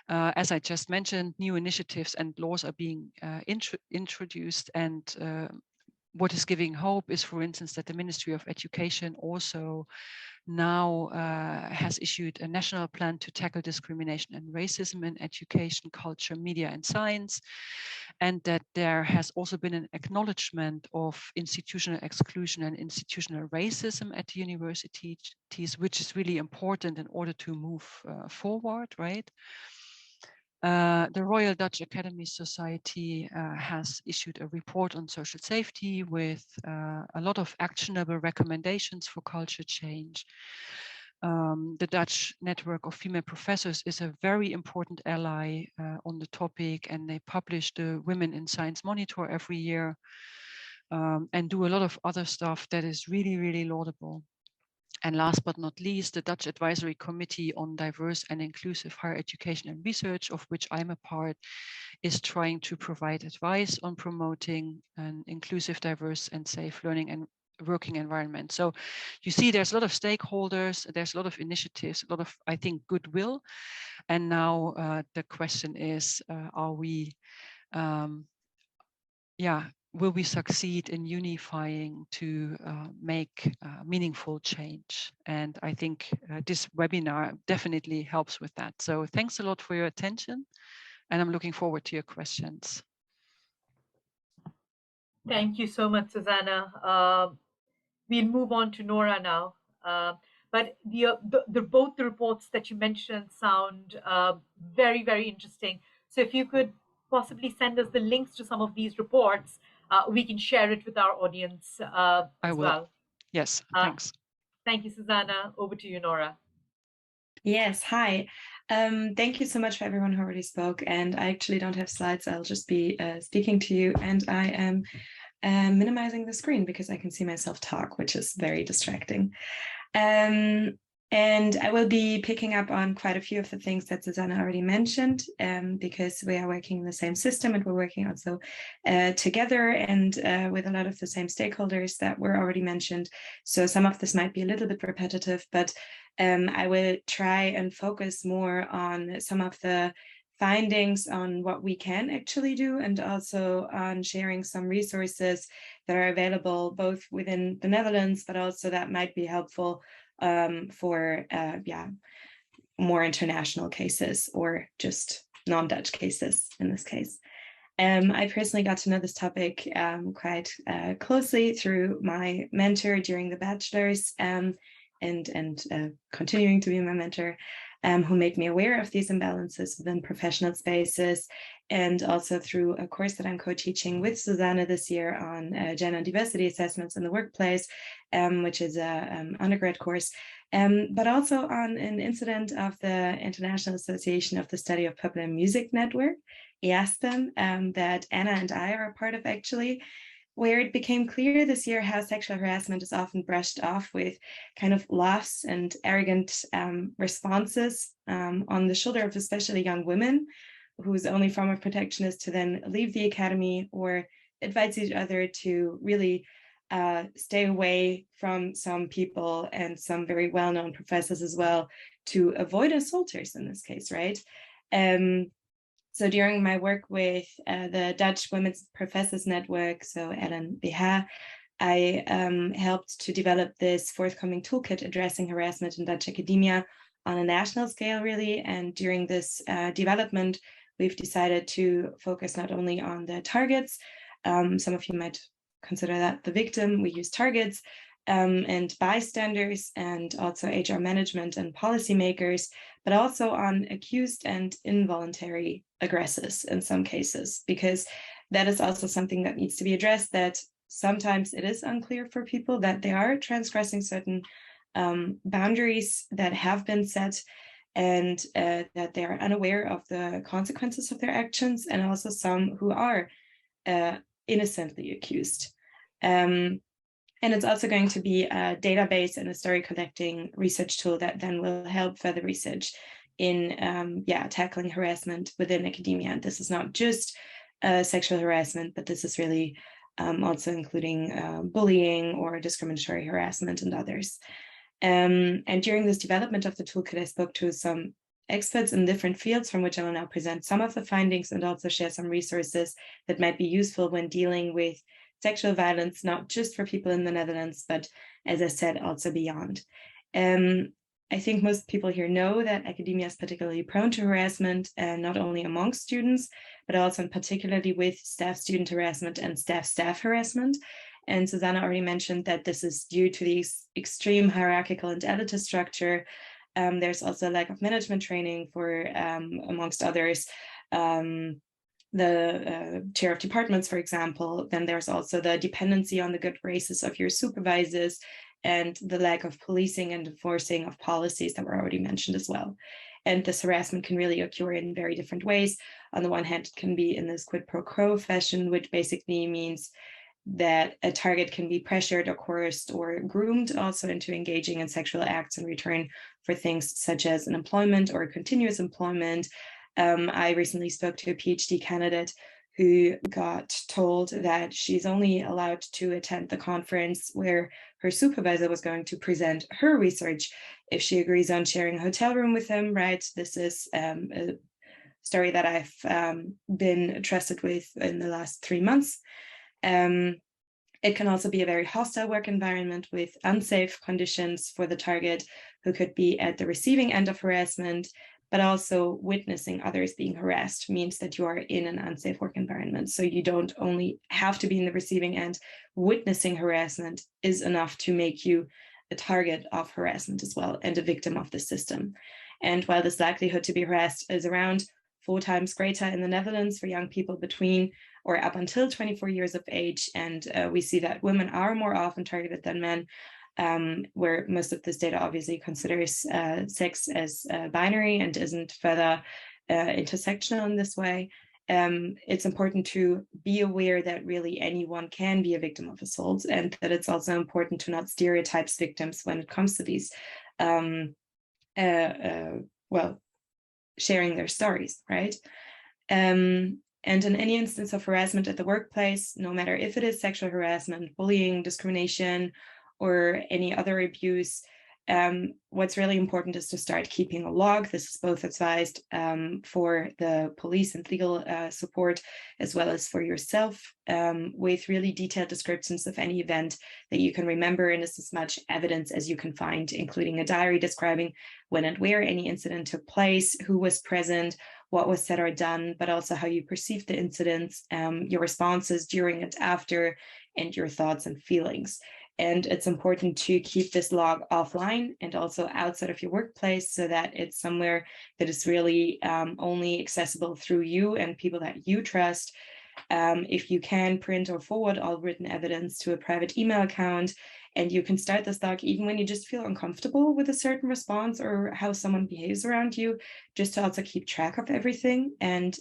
As I just mentioned, new initiatives and laws are being introduced, and what is giving hope is, for instance, that the Ministry of Education also now has issued a national plan to tackle discrimination and racism in education, culture, media, and science, and that there has also been an acknowledgement of institutional exclusion and institutional racism at the universities, which is really important in order to move forward, right? The Royal Dutch Academy Society has issued a report on social safety with a lot of actionable recommendations for culture change. The Dutch Network of Female Professors is a very important ally on the topic, and they publish the Women in Science Monitor every year and do a lot of other stuff that is really, really laudable. And last but not least, the Dutch Advisory Committee on Diverse and Inclusive Higher Education and Research, of which I'm a part, is trying to provide advice on promoting an inclusive, diverse, and safe learning and working environment. So you see, there's a lot of stakeholders, there's a lot of initiatives, a lot of, I think, goodwill. And now the question is, are we, will we succeed in unifying to make meaningful change? And I think this webinar definitely helps with that. So thanks a lot for your attention, and I'm looking forward to your questions. Thank you so much, Susanna. We'll move on to Nora now. But both the reports that you mentioned sound very, very interesting. So if you could possibly send us the links to some of these reports, we can share it with our audience I as will. well. Yes, thanks. Thank you, Susanna. Over to you, Nora. Yes, hi. Thank you so much for everyone who already spoke. And I actually don't have slides. I'll just be speaking to you. And I am minimizing the screen because I can see myself talk, which is very distracting. And I will be picking up on quite a few of the things that Susanna already mentioned, because we are working in the same system and we're working also together and with a lot of the same stakeholders that were already mentioned. So some of this might be a little bit repetitive, but I will try and focus more on some of the findings on what we can actually do, and also on sharing some resources that are available both within the Netherlands, but also that might be helpful for more international cases or just non-Dutch cases in this case. I personally got to know this topic quite closely through my mentor during the bachelor's, and continuing to be my mentor, who made me aware of these imbalances within professional spaces, and also through a course that I'm co-teaching with Susanna this year on gender and diversity assessments in the workplace, which is an undergrad course, but also on an incident of the International Association of the Study of Popular Music Network, IASPM, that Anna and I are a part of actually, where it became clear this year how sexual harassment is often brushed off with kind of laughs and arrogant responses on the shoulder of especially young women, whose only form of protection is to then leave the academy or advise each other to really stay away from some people and some very well-known professors as well, to avoid assaulters in this case, right? So during my work with the Dutch Women's Professors Network, so LNBH, I helped to develop this forthcoming toolkit addressing harassment in Dutch academia on a national scale, really. And during this development, we've decided to focus not only on the targets, some of you might consider that the victim, we use targets, and bystanders, and also HR management and policymakers, but also on accused and involuntary aggressors in some cases, because that is also something that needs to be addressed, that sometimes it is unclear for people that they are transgressing certain boundaries that have been set, and that they are unaware of the consequences of their actions, and also some who are innocently accused. And it's also going to be a database and a story collecting research tool that then will help further research in tackling harassment within academia. And this is not just sexual harassment, but this is really also including bullying or discriminatory harassment and others. And during this development of the toolkit, I spoke to some experts in different fields, from which I will now present some of the findings and also share some resources that might be useful when dealing with sexual violence, not just for people in the Netherlands, but as I said, also beyond. I think most people here know that academia is particularly prone to harassment, and not only among students, but also particularly with staff-student harassment and staff-staff harassment. And Susanna already mentioned that this is due to the extreme hierarchical and elitist structure. There's also a lack of management training for, amongst others, the chair of departments, for example. Then there's also the dependency on the good graces of your supervisors, and the lack of policing and enforcing of policies that were already mentioned as well. And this harassment can really occur in very different ways. On the one hand, it can be in this quid pro quo fashion, which basically means that a target can be pressured or coerced or groomed also into engaging in sexual acts in return for things such as an employment or continuous employment. I recently spoke to a PhD candidate who got told that she's only allowed to attend the conference where her supervisor was going to present her research if she agrees on sharing a hotel room with him, right? This is a story that I've been trusted with in the last 3 months. It can also be a very hostile work environment with unsafe conditions for the target, who could be at the receiving end of harassment, but also witnessing others being harassed means that you are in an unsafe work environment. So you don't only have to be in the receiving end. Witnessing harassment is enough to make you a target of harassment as well and a victim of the system. And while this likelihood to be harassed is around 4 times greater in the Netherlands for young people between or up until 24 years of age, and we see that women are more often targeted than men, where most of this data obviously considers sex as binary and isn't further intersectional in this way. It's important to be aware that really anyone can be a victim of assault, and that it's also important to not stereotype victims when it comes to these, well, sharing their stories, right? And in any instance of harassment at the workplace, no matter if it is sexual harassment, bullying, discrimination, or any other abuse, what's really important is to start keeping a log. This is both advised for the police and legal support, as well as for yourself, with really detailed descriptions of any event that you can remember, and as much evidence as you can find, including a diary describing when and where any incident took place, who was present, what was said or done, but also how you perceived the incidents, your responses during and after, and your thoughts and feelings. And it's important to keep this log offline and also outside of your workplace, so that it's somewhere that is really only accessible through you and people that you trust. If you can, print or forward all written evidence to a private email account, and you can start this log even when you just feel uncomfortable with a certain response or how someone behaves around you, just to also keep track of everything. And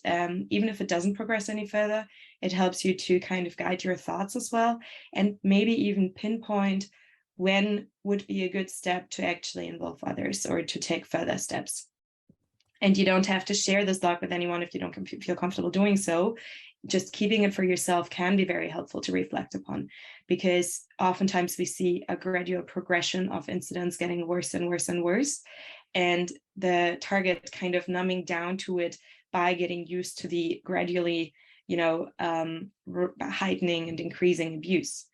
even if it doesn't progress any further, it helps you to kind of guide your thoughts as well, and maybe even pinpoint when would be a good step to actually involve others or to take further steps. And you don't have to share this log with anyone if you don't feel comfortable doing so. Just keeping it for yourself can be very helpful to reflect upon, because oftentimes we see a gradual progression of incidents getting worse and worse and worse, and the target kind of numbing down to it by getting used to the gradually, heightening and increasing abuse.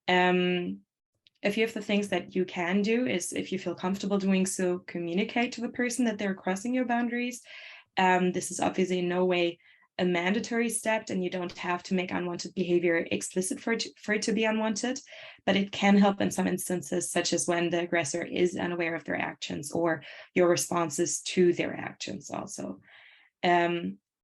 A few of the things that you can do is, if you feel comfortable doing so, communicate to the person that they're crossing your boundaries. This is obviously in no way a mandatory step, and you don't have to make unwanted behavior explicit for it to be unwanted, but it can help in some instances, such as when the aggressor is unaware of their actions or your responses to their actions also.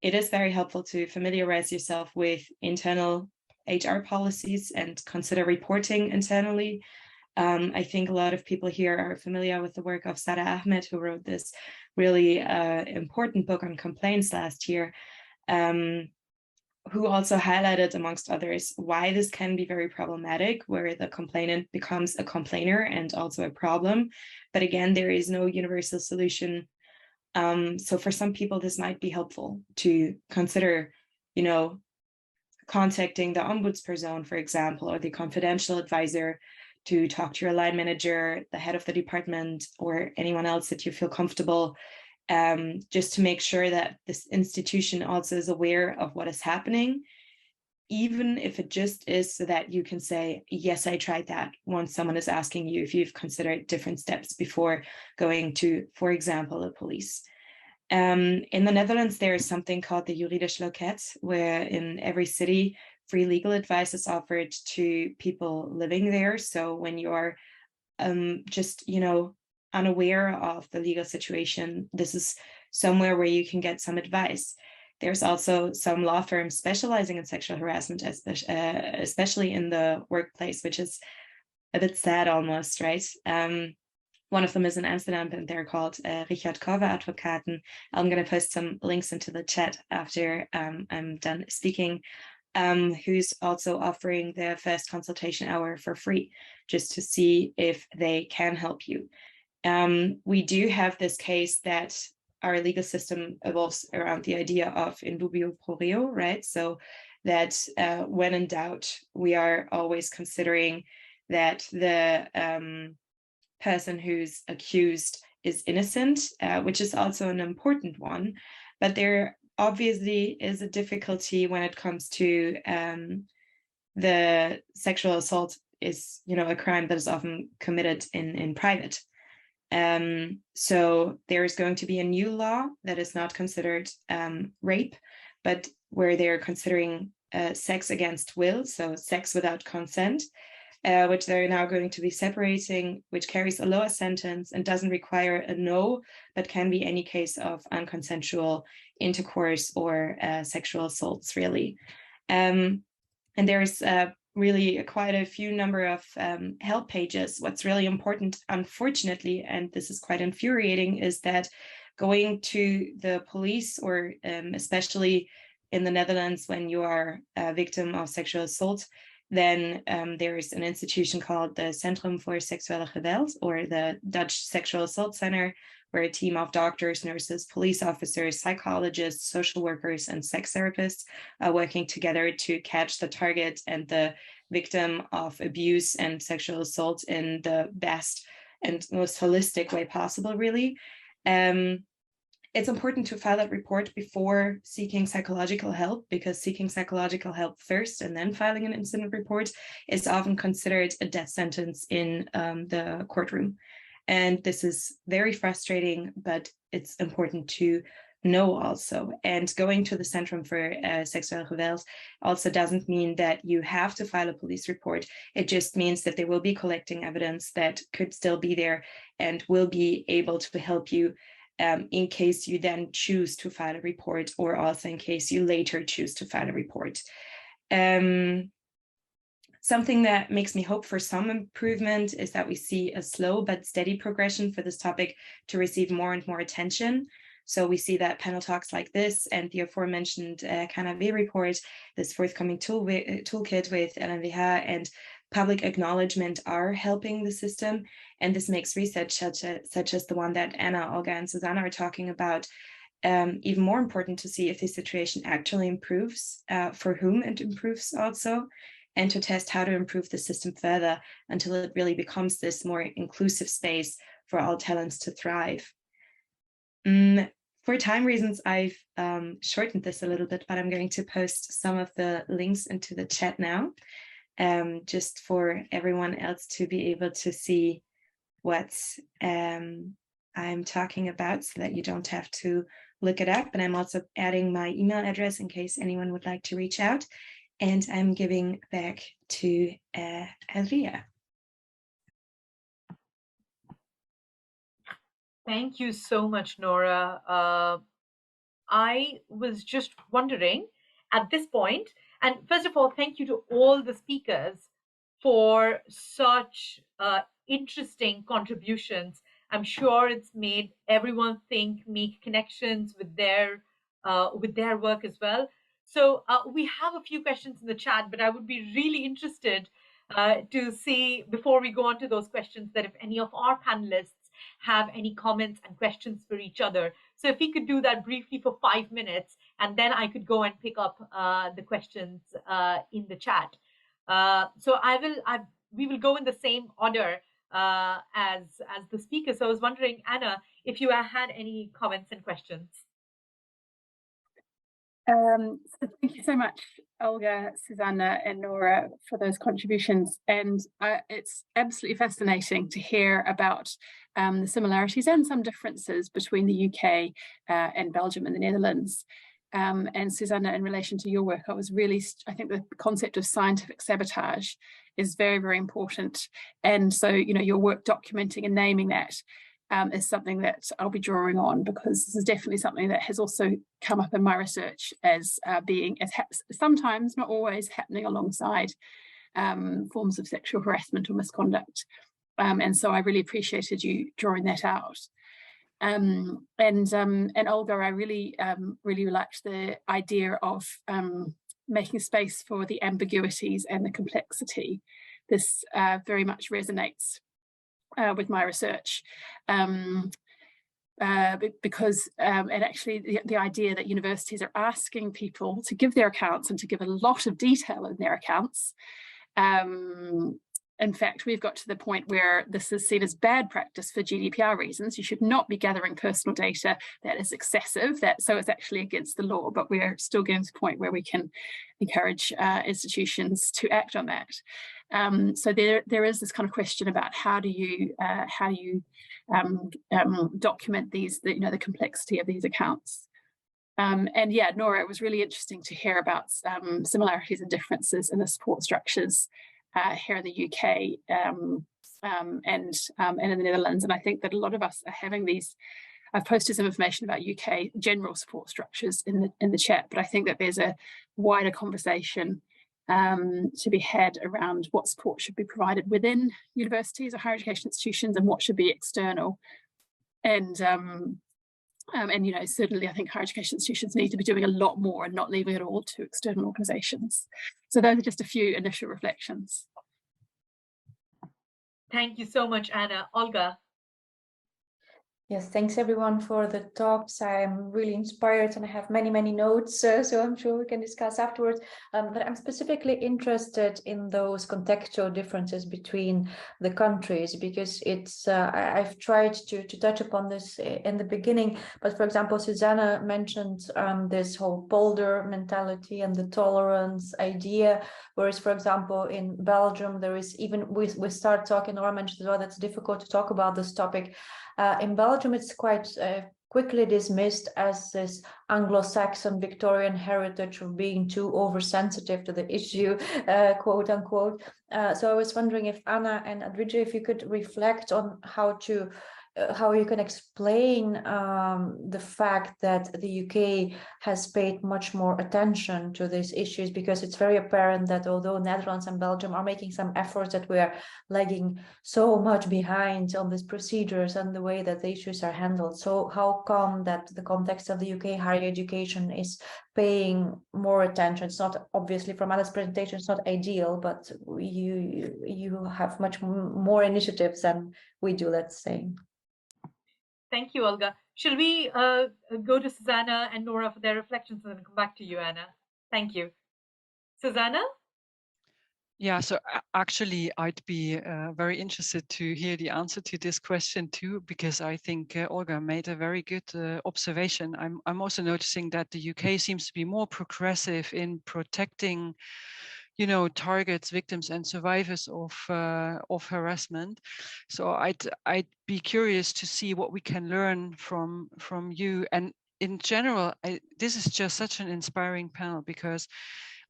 It is very helpful to familiarize yourself with internal HR policies and consider reporting internally. I think a lot of people here are familiar with the work of Sada Ahmed, who wrote this really important book on complaints last year, who also highlighted, amongst others, why this can be very problematic, where the complainant becomes a complainer and also a problem. But again, there is no universal solution. So for some people, this might be helpful to consider, contacting the ombudsperson, for example, or the confidential advisor, to talk to your line manager, the head of the department, or anyone else that you feel comfortable, just to make sure that this institution also is aware of what is happening, even if it just is so that you can say, yes, I tried that, once someone is asking you if you've considered different steps before going to, for example, the police. In the Netherlands, there is something called the Juridisch Loket, where in every city, free legal advice is offered to people living there. So when you're just, unaware of the legal situation, this is somewhere where you can get some advice. There's also some law firms specializing in sexual harassment, especially in the workplace, which is a bit sad almost, right? One of them is in Amsterdam, and they're called Richard Korver Advocaten. I'm going to post some links into the chat after I'm done speaking, who's also offering their first consultation hour for free, just to see if they can help you. We do have this case that our legal system evolves around the idea of in dubio pro reo, right? So that when in doubt, we are always considering that the person who's accused is innocent, which is also an important one. But there obviously is a difficulty when it comes to the sexual assault is, a crime that is often committed in private. So there is going to be a new law that is not considered rape, but where they're considering sex against will, so sex without consent. which they're now going to be separating, which carries a lower sentence and doesn't require a no, but can be any case of unconsensual intercourse or sexual assaults, really. And there's really quite a few number of help pages. What's really important, unfortunately, and this is quite infuriating, is that going to the police, or especially in the Netherlands, when you are a victim of sexual assault, then there is an institution called the Centrum voor Seksuele Geweld, or the Dutch Sexual Assault Center, where a team of doctors, nurses, police officers, psychologists, social workers, and sex therapists are working together to catch the target and the victim of abuse and sexual assault in the best and most holistic way possible, really. It's important to file that report before seeking psychological help, because seeking psychological help first and then filing an incident report is often considered a death sentence in the courtroom. And this is very frustrating, but it's important to know also. And going to the Centrum for Seksuele Geweld also doesn't mean that you have to file a police report. It just means that they will be collecting evidence that could still be there and will be able to help you in case you then choose to file a report, or also in case you later choose to file a report. Something that makes me hope for some improvement is that we see a slow but steady progression for this topic to receive more and more attention. So we see that panel talks like this and the aforementioned KNV report, this forthcoming toolkit with LNVH, and public acknowledgement are helping the system. And this makes research such as the one that Anna, Olga, and Susanna are talking about even more important to see if the situation actually improves, for whom it improves also, and to test how to improve the system further until it really becomes this more inclusive space for all talents to thrive. For time reasons, I've shortened this a little bit, but I'm going to post some of the links into the chat now, just for everyone else to be able to see what I'm talking about, so that you don't have to look it up. And I'm also adding my email address in case anyone would like to reach out. And I'm giving back to Elvia. Thank you so much, Nora. I was just wondering at this point, and first of all, thank you to all the speakers for such interesting contributions. I'm sure it's made everyone think, make connections with their work as well. So we have a few questions in the chat, but I would be really interested to see, before we go on to those questions, that if any of our panelists have any comments and questions for each other. So if we could do that briefly for 5 minutes, and then I could go and pick up the questions in the chat. So we will go in the same order as the speaker. So I was wondering, Anna, if you had any comments and questions. So thank you so much, Olga, Susanna, and Nora, for those contributions. And it's absolutely fascinating to hear about the similarities and some differences between the UK and Belgium and the Netherlands. And Susanna, in relation to your work, I think the concept of scientific sabotage is very, very important. And so, your work documenting and naming that is something that I'll be drawing on, because this is definitely something that has also come up in my research as sometimes, not always, happening alongside forms of sexual harassment or misconduct. And so I really appreciated you drawing that out. And Olga, I really liked the idea of making space for the ambiguities and the complexity. This very much resonates with my research, because and actually the idea that universities are asking people to give their accounts and to give a lot of detail in their accounts. In fact, we've got to the point where this is seen as bad practice for GDPR reasons. You should not be gathering personal data that is excessive, so it's actually against the law, but we're still getting to the point where we can encourage institutions to act on that. So there is this kind of question about how do you document these, the complexity of these accounts. And yeah, Nora, it was really interesting to hear about similarities and differences in the support structures here in the UK and in the Netherlands. And I think that a lot of us are having these. I've posted some information about UK general support structures in the chat, but I think that there's a wider conversation to be had around what support should be provided within universities or higher education institutions and what should be external. And you know, certainly I think higher education institutions need to be doing a lot more and not leaving it all to external organisations. So those are just a few initial reflections. Thank you so much, Anna. Olga. Yes, thanks everyone for the talks. I'm really inspired and I have many, many notes, so I'm sure we can discuss afterwards. But I'm specifically interested in those contextual differences between the countries, because it's, I've tried to touch upon this in the beginning, but for example, Susanna mentioned this whole polder mentality and the tolerance idea, whereas for example, in Belgium, there is even, we start talking, Nora mentioned as well, that's difficult to talk about this topic. In Belgium, it's quite quickly dismissed as this Anglo-Saxon Victorian heritage of being too oversensitive to the issue, quote unquote. So I was wondering if Anna and Adrija, if you could reflect on how you can explain the fact that the UK has paid much more attention to these issues, because it's very apparent that although Netherlands and Belgium are making some efforts, that we are lagging so much behind on these procedures and the way that the issues are handled. So how come that the context of the UK higher education is paying more attention? It's not, obviously from Anna's presentation, it's not ideal, but you have much more initiatives than we do, let's say. Thank you, Olga. Shall we go to Susanna and Nora for their reflections and then come back to you, Anna? Thank you. Susanna? Yeah, so actually, I'd be very interested to hear the answer to this question too, because I think Olga made a very good observation. I'm also noticing that the UK seems to be more progressive in protecting, you know, targets, victims, and survivors of harassment. So I'd be curious to see what we can learn from you. And in general, this is just such an inspiring panel, because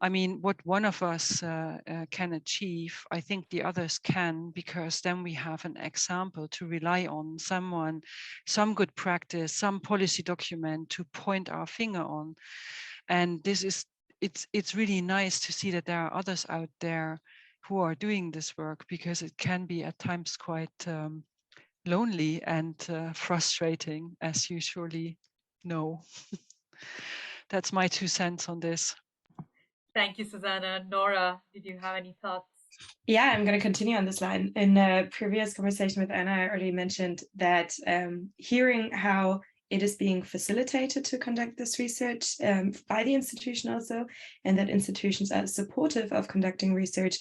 I mean, what one of us can achieve, I think the others can, because then we have an example to rely on, someone, some good practice, some policy document to point our finger on. And this is, it's really nice to see that there are others out there who are doing this work, because it can be at times quite lonely and frustrating, as you surely know. That's my 2 cents on this. Thank you, Susanna. Nora, did you have any thoughts? Yeah, I'm going to continue on this line. In a previous conversation with Anna, I already mentioned that hearing how it is being facilitated to conduct this research by the institution also, and that institutions are supportive of conducting research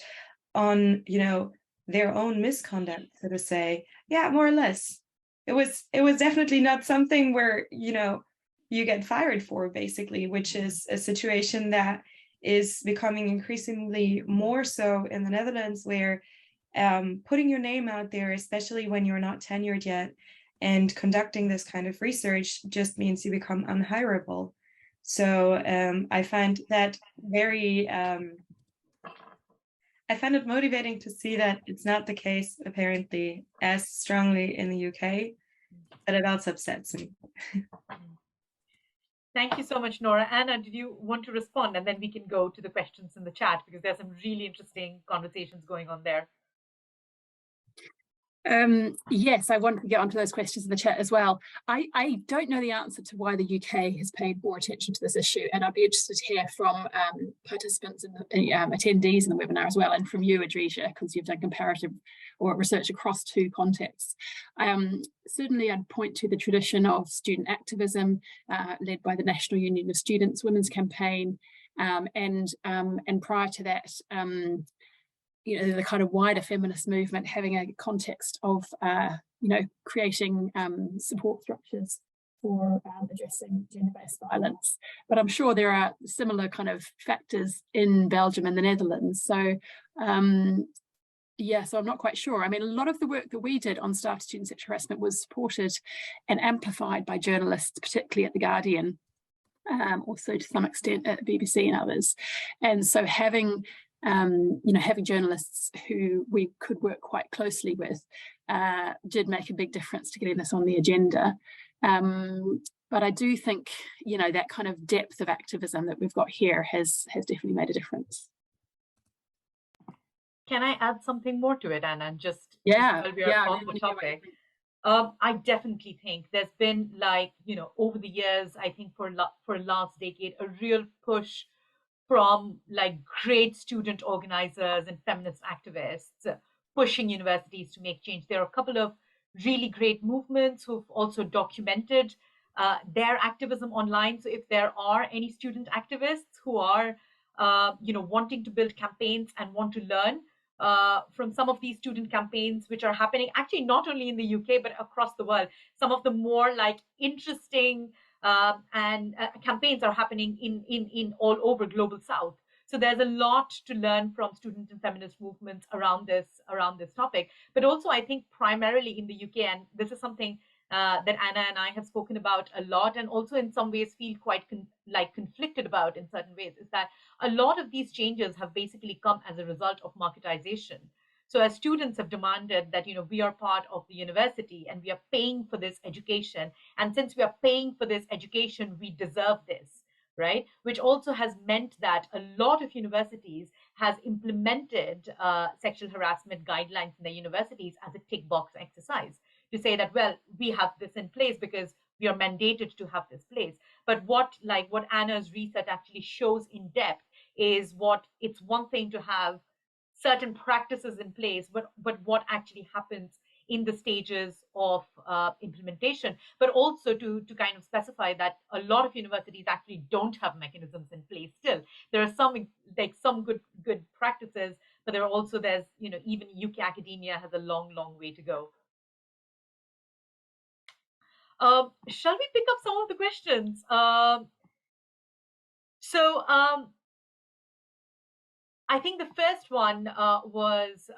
on, you know, their own misconduct, so to say. Yeah, more or less. It was definitely not something where, you know, you get fired for, basically, which is a situation that is becoming increasingly more so in the Netherlands, where putting your name out there, especially when you're not tenured yet, and conducting this kind of research just means you become unhireable. So I find that very, I find it motivating to see that it's not the case, apparently, as strongly in the UK, but it also upsets me. Thank you so much, Nora. Anna, did you want to respond? And then we can go to the questions in the chat, because there's some really interesting conversations going on there. Yes, I wanted to get onto those questions in the chat as well. I don't know the answer to why the UK has paid more attention to this issue, and I'd be interested to hear from participants and attendees in the webinar as well, and from you, Adrija, because you've done comparative or research across 2 contexts. Certainly, I'd point to the tradition of student activism led by the National Union of Students Women's Campaign, and prior to that, you know, the kind of wider feminist movement having a context of, you know, creating support structures for addressing gender-based violence. But I'm sure there are similar kind of factors in Belgium and the Netherlands. So, yeah, so I'm not quite sure. I mean, a lot of the work that we did on staff student sexual harassment was supported and amplified by journalists, particularly at The Guardian, also to some extent at BBC and others. And so having having journalists who we could work quite closely with did make a big difference to getting this on the agenda. But I do think, that kind of depth of activism that we've got here has definitely made a difference. Can I add something more to it, Anna? Just Yeah, while we are on the topic. I definitely think there's been, over the years, I think for last decade, a real push from great student organizers and feminist activists pushing universities to make change. There are a couple of really great movements who've also documented their activism online. So if there are any student activists who are, wanting to build campaigns and want to learn from some of these student campaigns, which are happening actually not only in the UK, but across the world, some of the more interesting and campaigns are happening in all over global South. So there's a lot to learn from student and feminist movements around this topic. But also, I think primarily in the UK, and this is something that Anna and I have spoken about a lot, and also in some ways feel quite conflicted about in certain ways, is that a lot of these changes have basically come as a result of marketization. So as students have demanded that, we are part of the university and we are paying for this education. And since we are paying for this education, we deserve this, right? Which also has meant that a lot of universities has implemented sexual harassment guidelines in their universities as a tick box exercise to say that, well, we have this in place because we are mandated to have this place. But what Anna's research actually shows in depth is it's one thing to have certain practices in place, but what actually happens in the stages of implementation, but also to kind of specify that a lot of universities actually don't have mechanisms in place still. There are some good practices, but there's even UK academia has a long way to go. Shall we pick up some of the questions? I think the first one was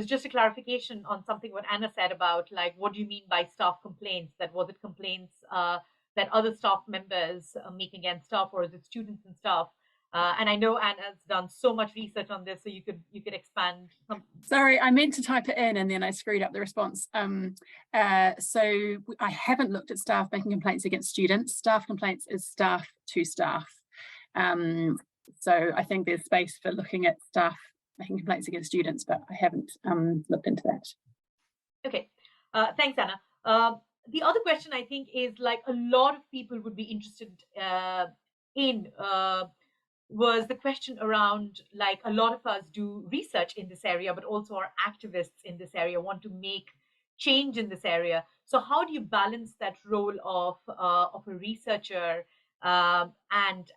just a clarification on something what Anna said about what do you mean by staff complaints? That was it complaints that other staff members make against staff, or is it students and staff? And I know Anna's done so much research on this, so you could expand. Sorry, I meant to type it in and then I screwed up the response. So I haven't looked at staff making complaints against students. Staff complaints is staff to staff. So I think there's space for looking at staff making complaints against students, but I haven't looked into that. Okay, thanks, Anna. The other question I think is a lot of people would be interested in was the question around a lot of us do research in this area, but also are activists in this area, want to make change in this area. So how do you balance that role of a researcher and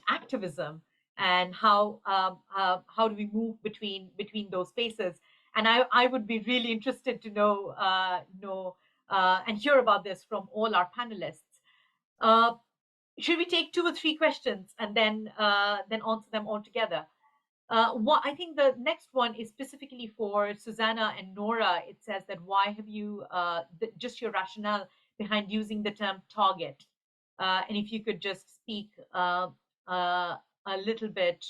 activism, and how do we move between those spaces? And I would be really interested to know and hear about this from all our panelists. Should we take 2 or 3 questions and then answer them all together? I think the next one is specifically for Susanna and Nora. It says that why have you just your rationale behind using the term target, and if you could just speak a little bit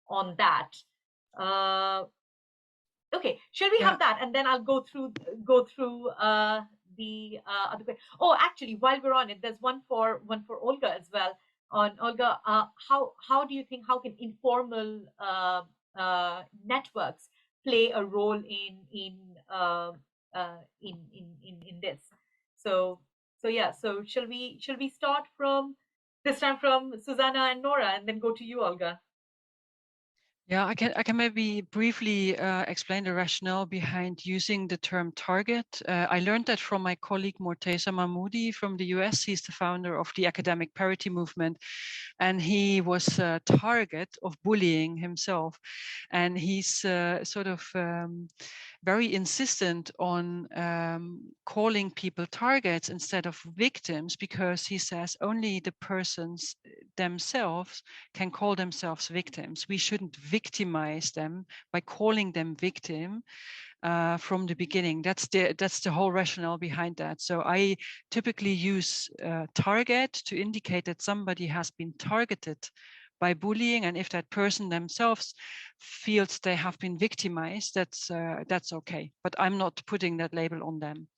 on that. Okay, shall we have that, and then I'll go through the other question. Oh, actually, while we're on it, there's one for Olga as well. On Olga, how do you think, how can informal networks play a role in this? So yeah. So shall we start from this time from Susanna and Nora, and then go to you, Olga? Yeah, I can maybe briefly explain the rationale behind using the term target. I learned that from my colleague Morteza Mahmoudi from the US. He's the founder of the academic parity movement, and he was a target of bullying himself. And he's very insistent on calling people targets instead of victims, because he says only the persons themselves can call themselves victims. We shouldn't victimize them by calling them victim from the beginning. That's the whole rationale behind that. So I typically use target to indicate that somebody has been targeted by bullying, and if that person themselves feels they have been victimized, that's okay. But I'm not putting that label on them.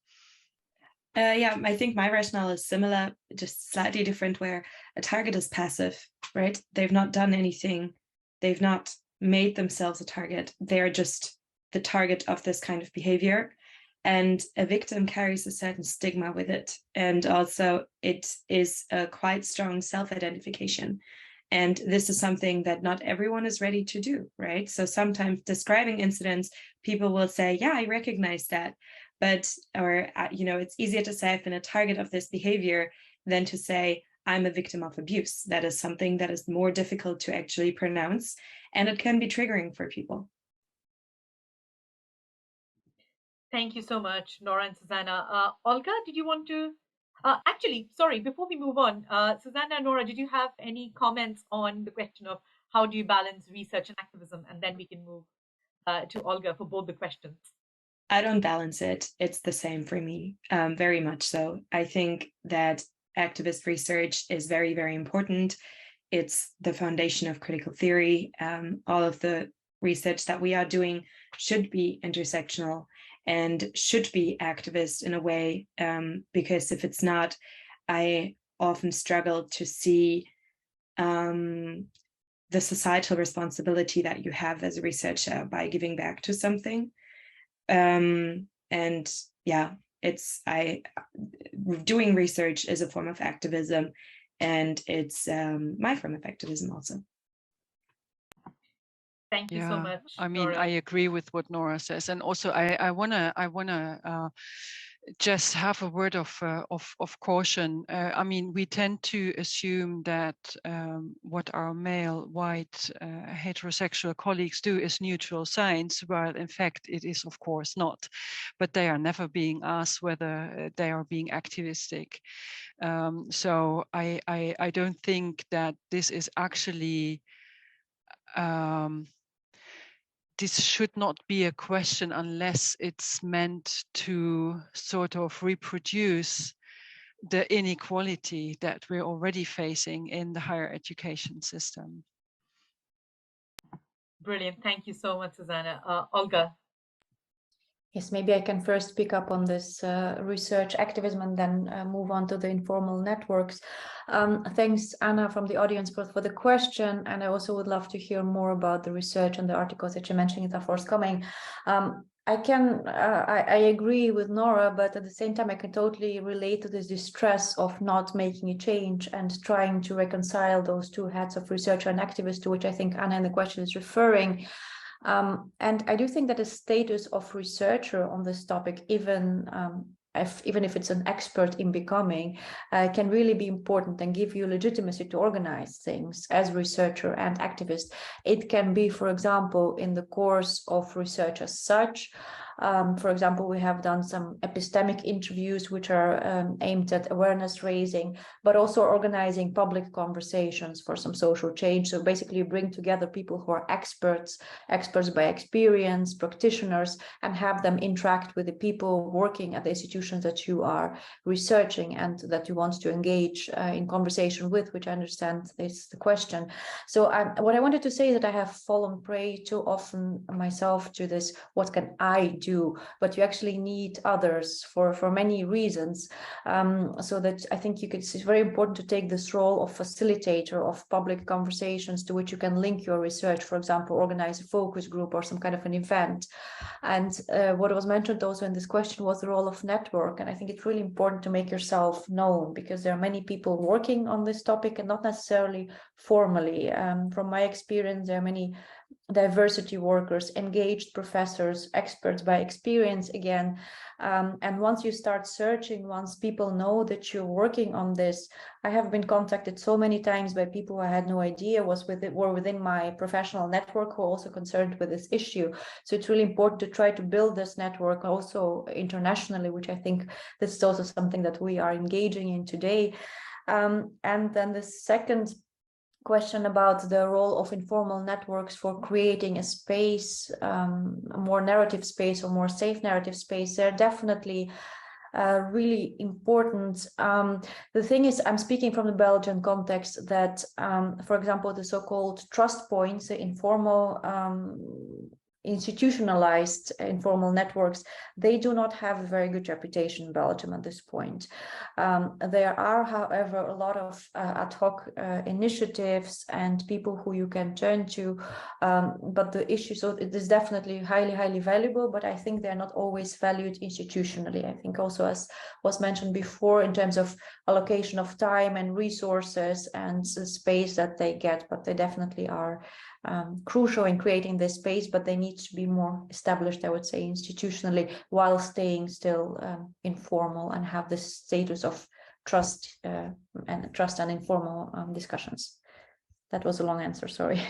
Yeah, I think my rationale is similar, just slightly different, where a target is passive, right? They've not done anything. They've not made themselves a target. They're just the target of this kind of behavior. And a victim carries a certain stigma with it. And also it is a quite strong self-identification. And this is something that not everyone is ready to do, right? So sometimes describing incidents, people will say, yeah, I recognize that. But, or, it's easier to say I've been a target of this behavior than to say I'm a victim of abuse. That is something that is more difficult to actually pronounce, and it can be triggering for people. Thank you so much, Nora and Susanna. Olga, did you want to? Actually, sorry, before we move on, Susanna and Nora, did you have any comments on the question of how do you balance research and activism? And then we can move to Olga for both the questions. I don't balance it. It's the same for me, very much so. I think that activist research is very, very important. It's the foundation of critical theory. All of the research that we are doing should be intersectional and should be activist in a way, because if it's not, I often struggle to see the societal responsibility that you have as a researcher by giving back to something. And yeah, doing research is a form of activism, and it's my form of activism also. Thank you so much. I mean, Nora. I agree with what Nora says, and also I wanna just have a word of caution. I mean, we tend to assume that what our male, white, heterosexual colleagues do is neutral science, while in fact it is of course not. But they are never being asked whether they are being activistic. So I don't think that this is actually. This should not be a question unless it's meant to sort of reproduce the inequality that we're already facing in the higher education system. Brilliant. Thank you so much, Susanna. Olga. Yes, maybe I can first pick up on this research activism and then move on to the informal networks. Thanks, Anna, from the audience for the question. And I also would love to hear more about the research and the articles that you're mentioning that are forthcoming. I agree with Nora, but at the same time, I can totally relate to this distress of not making a change and trying to reconcile those two hats of researcher and activist, to which I think Anna in the question is referring. And I do think that the status of researcher on this topic, even if it's an expert in becoming, can really be important and give you legitimacy to organize things as researcher and activist. It can be, for example, in the course of research as such. For example, we have done some epistemic interviews which are aimed at awareness raising, but also organizing public conversations for some social change. So basically bring together people who are experts by experience, practitioners, and have them interact with the people working at the institutions that you are researching and that you want to engage in conversation with, which I understand is the question. So what I wanted to say is that I have fallen prey too often myself to this, what can I do? But you actually need others for many reasons. So that I think it's very important to take this role of facilitator of public conversations to which you can link your research, for example, organize a focus group or some kind of an event. And what was mentioned also in this question was the role of network. And I think it's really important to make yourself known, because there are many people working on this topic and not necessarily formally. From my experience, there are many diversity workers, engaged professors, experts by experience again. And once you start searching, once people know that you're working on this, I have been contacted so many times by people who I had no idea were within my professional network who are also concerned with this issue. So it's really important to try to build this network also internationally, which I think this is also something that we are engaging in today. And then the second question about the role of informal networks for creating a space, a more narrative space or more safe narrative space, they're definitely really important. The thing is, I'm speaking from the Belgian context that, for example, the so-called trust points, the informal institutionalized informal networks, they do not have a very good reputation in Belgium at this point. There are, however, a lot of ad hoc initiatives and people who you can turn to, but the issue, so it is definitely highly, highly valuable, but I think they're not always valued institutionally. I think also, as was mentioned before, in terms of allocation of time and resources and the space that they get, but they definitely are crucial in creating this space, but they need to be more established, I would say, institutionally, while staying still informal and have this status of trust and informal discussions. That was a long answer, sorry.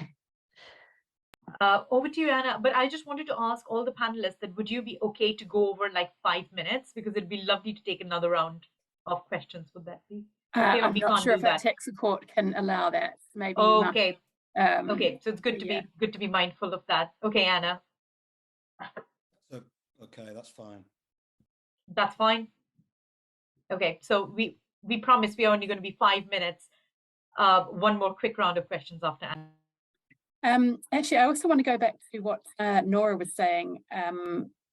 Over to you, Anna. But I just wanted to ask all the panelists that would you be okay to go over like 5 minutes, because it'd be lovely to take another round of questions. Would that be okay? Or I'm we not can't sure do if our that. tech support can allow that. Maybe Okay. Mark, Okay, so it's good to be mindful of that. Okay, Anna. So, okay, that's fine. That's fine. Okay, so we promise we are only going to be 5 minutes. One more quick round of questions after Anna. Actually, I also want to go back to what Nora was saying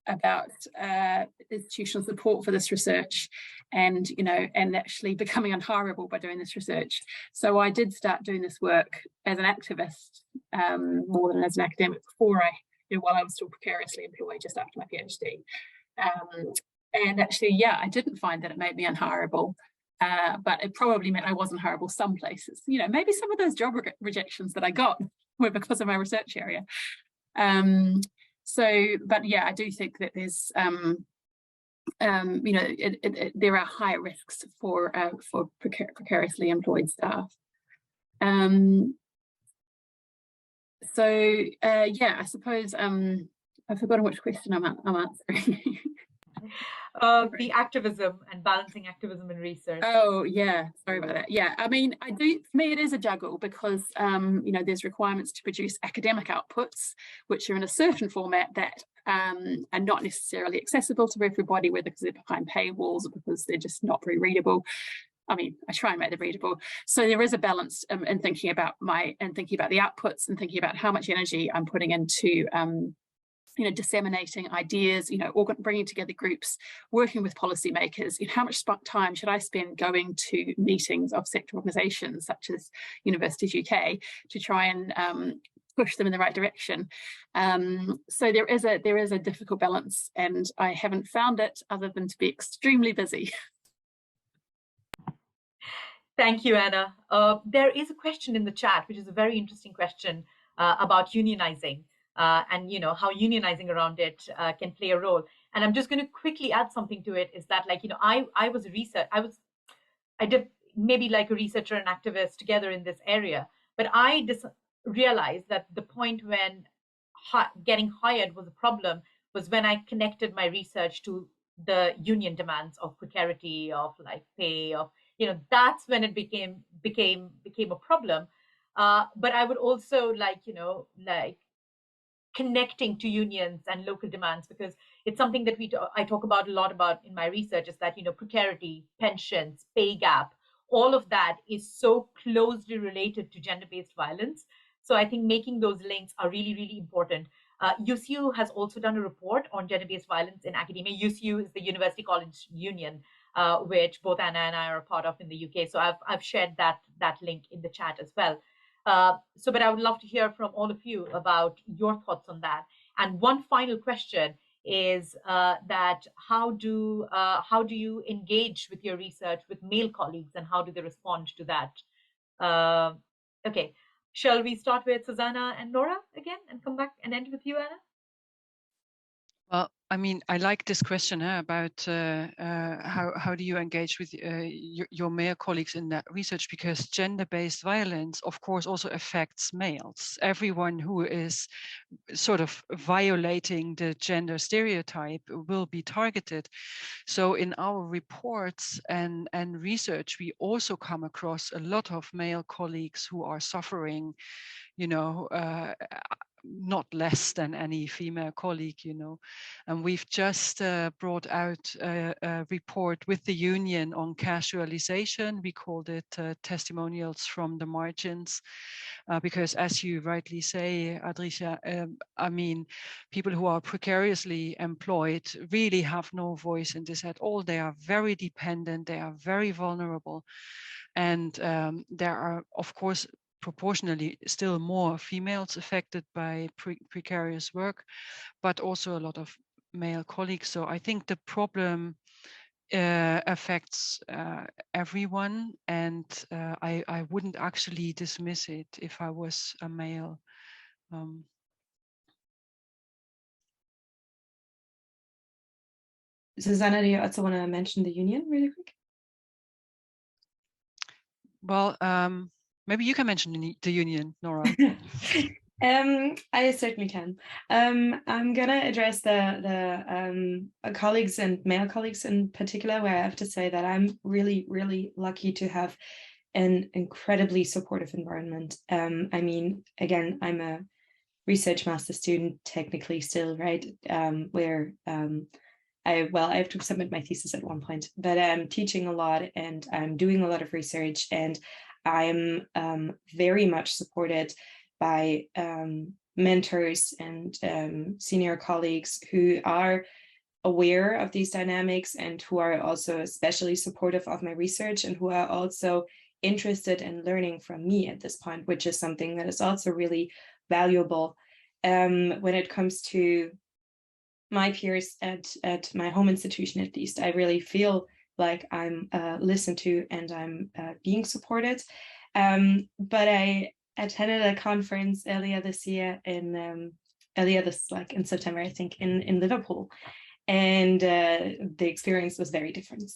about institutional support for this research, and and actually becoming unhirable by doing this research. So I did start doing this work as an activist more than as an academic before while I was still precariously employed just after my PhD. And actually, yeah, I didn't find that it made me unhirable. But it probably meant I wasn't hireable some places. Maybe some of those job rejections that I got were because of my research area. But yeah, I do think that there's, there are higher risks for precariously employed staff. Yeah, I suppose I've forgotten which question I'm answering. The activism and balancing activism and research. Oh yeah, sorry about that. Yeah, I mean, for me it is a juggle, because there's requirements to produce academic outputs which are in a certain format that are not necessarily accessible to everybody, whether because they're behind paywalls or because they're just not very readable. I mean, I try and make them readable. So there is a balance in thinking about the outputs and thinking about how much energy I'm putting into disseminating ideas, bringing together groups, working with policymakers. How much time should I spend going to meetings of sector organisations such as Universities UK to try and push them in the right direction? So there is a difficult balance, and I haven't found it other than to be extremely busy. Thank you, Anna. There is a question in the chat, which is a very interesting question about unionizing. And how unionizing around it can play a role. And I'm just going to quickly add something to it, is that I was a researcher. I did maybe like a researcher and activist together in this area, but I realized that the point when getting hired was a problem was when I connected my research to the union demands of precarity, of like pay, of that's when it became a problem. But I would also like connecting to unions and local demands, because it's something that I talk about a lot about in my research, is that precarity, pensions, pay gap, all of that is so closely related to gender-based violence. So I think making those links are really, really important. UCU has also done a report on gender-based violence in academia. UCU is the University College Union, which both Anna and I are a part of in the UK. So I've shared that link in the chat as well. But I would love to hear from all of you about your thoughts on that. And one final question is that how do you engage with your research with male colleagues, and how do they respond to that? Okay, shall we start with Susanna and Nora again, and come back and end with you, Anna? Well, I mean, I like this question about how do you engage with your male colleagues in that research, because gender-based violence, of course, also affects males. Everyone who is sort of violating the gender stereotype will be targeted. So in our reports and research, we also come across a lot of male colleagues who are suffering, not less than any female colleague, you know. And we've just brought out a report with the union on casualization. We called it testimonials from the margins, because as you rightly say, Adricia, I mean, people who are precariously employed really have no voice in this at all. They are very dependent, they are very vulnerable. And there are, of course, proportionally still more females affected by precarious work, but also a lot of male colleagues. So I think the problem affects everyone, and I wouldn't actually dismiss it if I was a male. Susanna, do you also want to mention the union really quick? Well, maybe you can mention the union, Nora. I certainly can. I'm gonna address the colleagues and male colleagues in particular, where I have to say that I'm really, really lucky to have an incredibly supportive environment. I mean, again, I'm a research master student technically still, right? Where I have to submit my thesis at one point, but I'm teaching a lot and I'm doing a lot of research, and I'm very much supported by mentors and senior colleagues who are aware of these dynamics and who are also especially supportive of my research and who are also interested in learning from me at this point, which is something that is also really valuable when it comes to my peers at my home institution. At least I really feel like I'm listened to and I'm being supported. But I attended a conference earlier this year in September, I think, in Liverpool, and the experience was very different,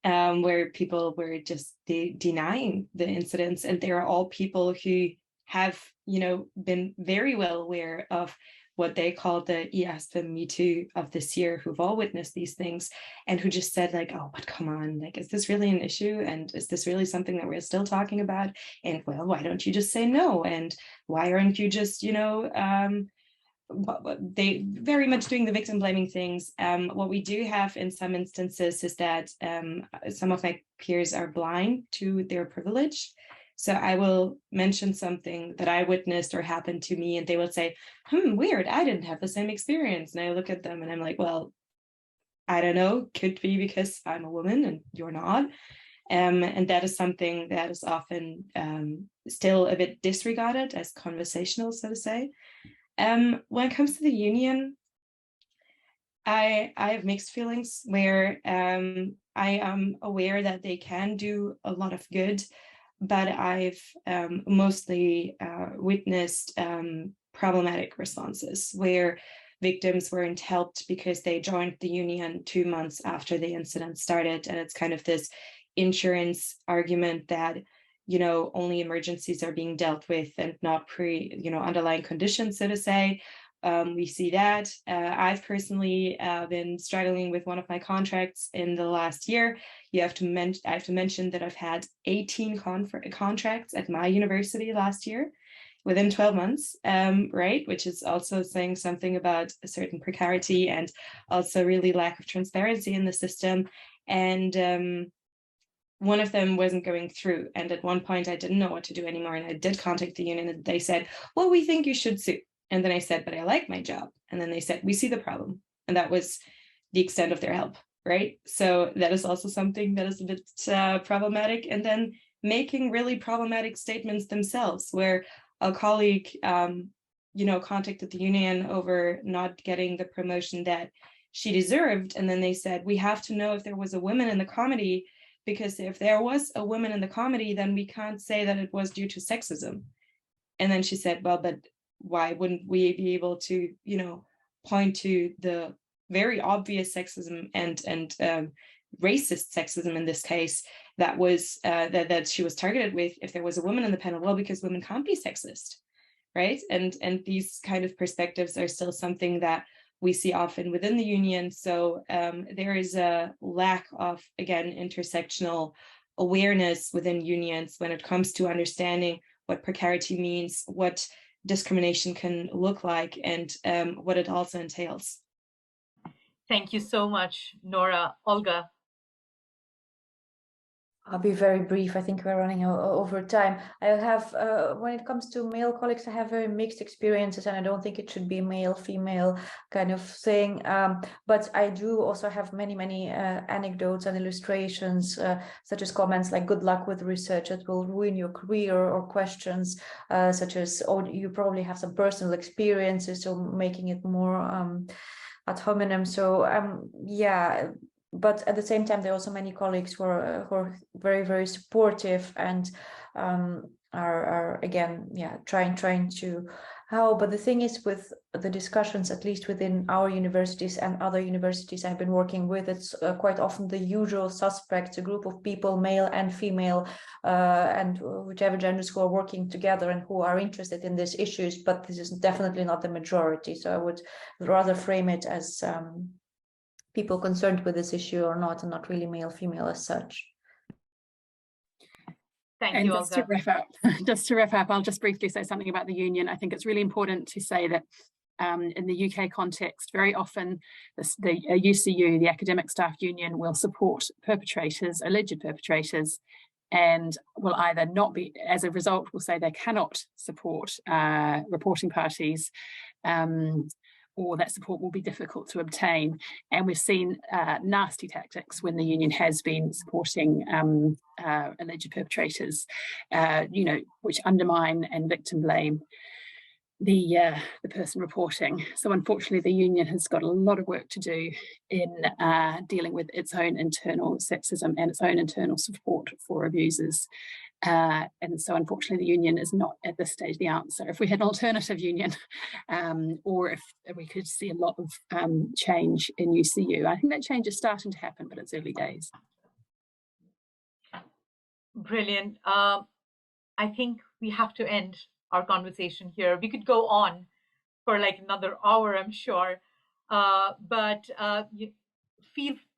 where people were just denying the incidents, and they are all people who have, you know, been very well aware of what they call the EASPA Me Too of this year, who've all witnessed these things and who just said like, oh, but come on, like, is this really an issue? And is this really something that we're still talking about? And well, why don't you just say no? And why aren't you just, you know, they very much doing the victim blaming things. What we do have in some instances is that some of my peers are blind to their privilege. So I will mention something that I witnessed or happened to me, and they will say, weird, I didn't have the same experience. And I look at them and I'm like, well, I don't know, could be because I'm a woman and you're not. And that is something that is often still a bit disregarded as conversational, so to say. When it comes to the union, I have mixed feelings where I am aware that they can do a lot of good, but I've mostly witnessed problematic responses where victims weren't helped because they joined the union 2 months after the incident started. And it's kind of this insurance argument that, you know, only emergencies are being dealt with and not underlying conditions, so to say. We see that. I've personally been struggling with one of my contracts in the last year. I have to mention that I've had 18 contracts at my university last year within 12 months, right? Which is also saying something about a certain precarity and also really lack of transparency in the system. And one of them wasn't going through. And at one point I didn't know what to do anymore. And I did contact the union and they said, well, we think you should sue. And then I said, but I like my job. And then they said, we see the problem. And that was the extent of their help, right? So that is also something that is a bit problematic. And then making really problematic statements themselves, where a colleague, contacted the union over not getting the promotion that she deserved. And then they said, we have to know if there was a woman in the committee, because if there was a woman in the committee, then we can't say that it was due to sexism. And then she said, well, but why wouldn't we be able to, point to the very obvious sexism and racist sexism in this case that was that she was targeted with if there was a woman in the panel? Well, because women can't be sexist, right? And these kind of perspectives are still something that we see often within the union. So there is a lack of, again, intersectional awareness within unions when it comes to understanding what precarity means, what discrimination can look like and what it also entails. Thank you so much, Nora. Olga. I'll be very brief. I think we're running over time. I have, when it comes to male colleagues, I have very mixed experiences, and I don't think it should be male, female kind of thing. But I do also have many anecdotes and illustrations, such as comments like "good luck with research, it will ruin your career," or questions such as "oh, you probably have some personal experiences," so making it more ad hominem. So yeah. But at the same time, there are also many colleagues who are very supportive and are again, yeah, trying to help. But the thing is, with the discussions, at least within our universities and other universities I've been working with, it's quite often the usual suspects, a group of people, male and female, and whichever genders, who are working together and who are interested in these issues. But this is definitely not the majority. So I would rather frame it as people concerned with this issue or not, and not really male, female as such. Thank you, just Olga. to wrap up, I'll just briefly say something about the union. I think it's really important to say that in the UK context, very often the UCU, the Academic Staff Union, will support perpetrators, alleged perpetrators, and will either not be, as a result, will say they cannot support reporting parties, or that support will be difficult to obtain. And we've seen nasty tactics when the union has been supporting alleged perpetrators, which undermine and victim blame the person reporting. So unfortunately, the union has got a lot of work to do in dealing with its own internal sexism and its own internal support for abusers. And so unfortunately, the union is not at this stage the answer. If we had an alternative union, or if we could see a lot of change in UCU, I think that change is starting to happen, but it's early days. Brilliant. I think we have to end our conversation here. We could go on for like another hour, I'm sure.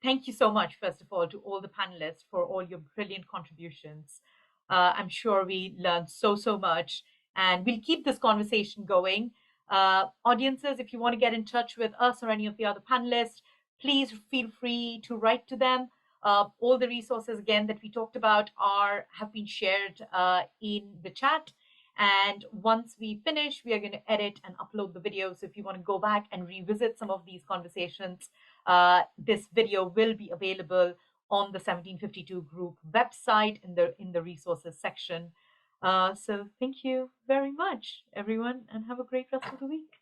Thank you so much, first of all, to all the panelists for all your brilliant contributions. I'm sure we learned so much, and we'll keep this conversation going. Audiences, if you want to get in touch with us or any of the other panelists, please feel free to write to them. All the resources, again, that we talked about have been shared in the chat. And once we finish, we are going to edit and upload the video. So if you want to go back and revisit some of these conversations, this video will be available on the 1752 group website in the resources section. So thank you very much, everyone, and have a great rest of the week.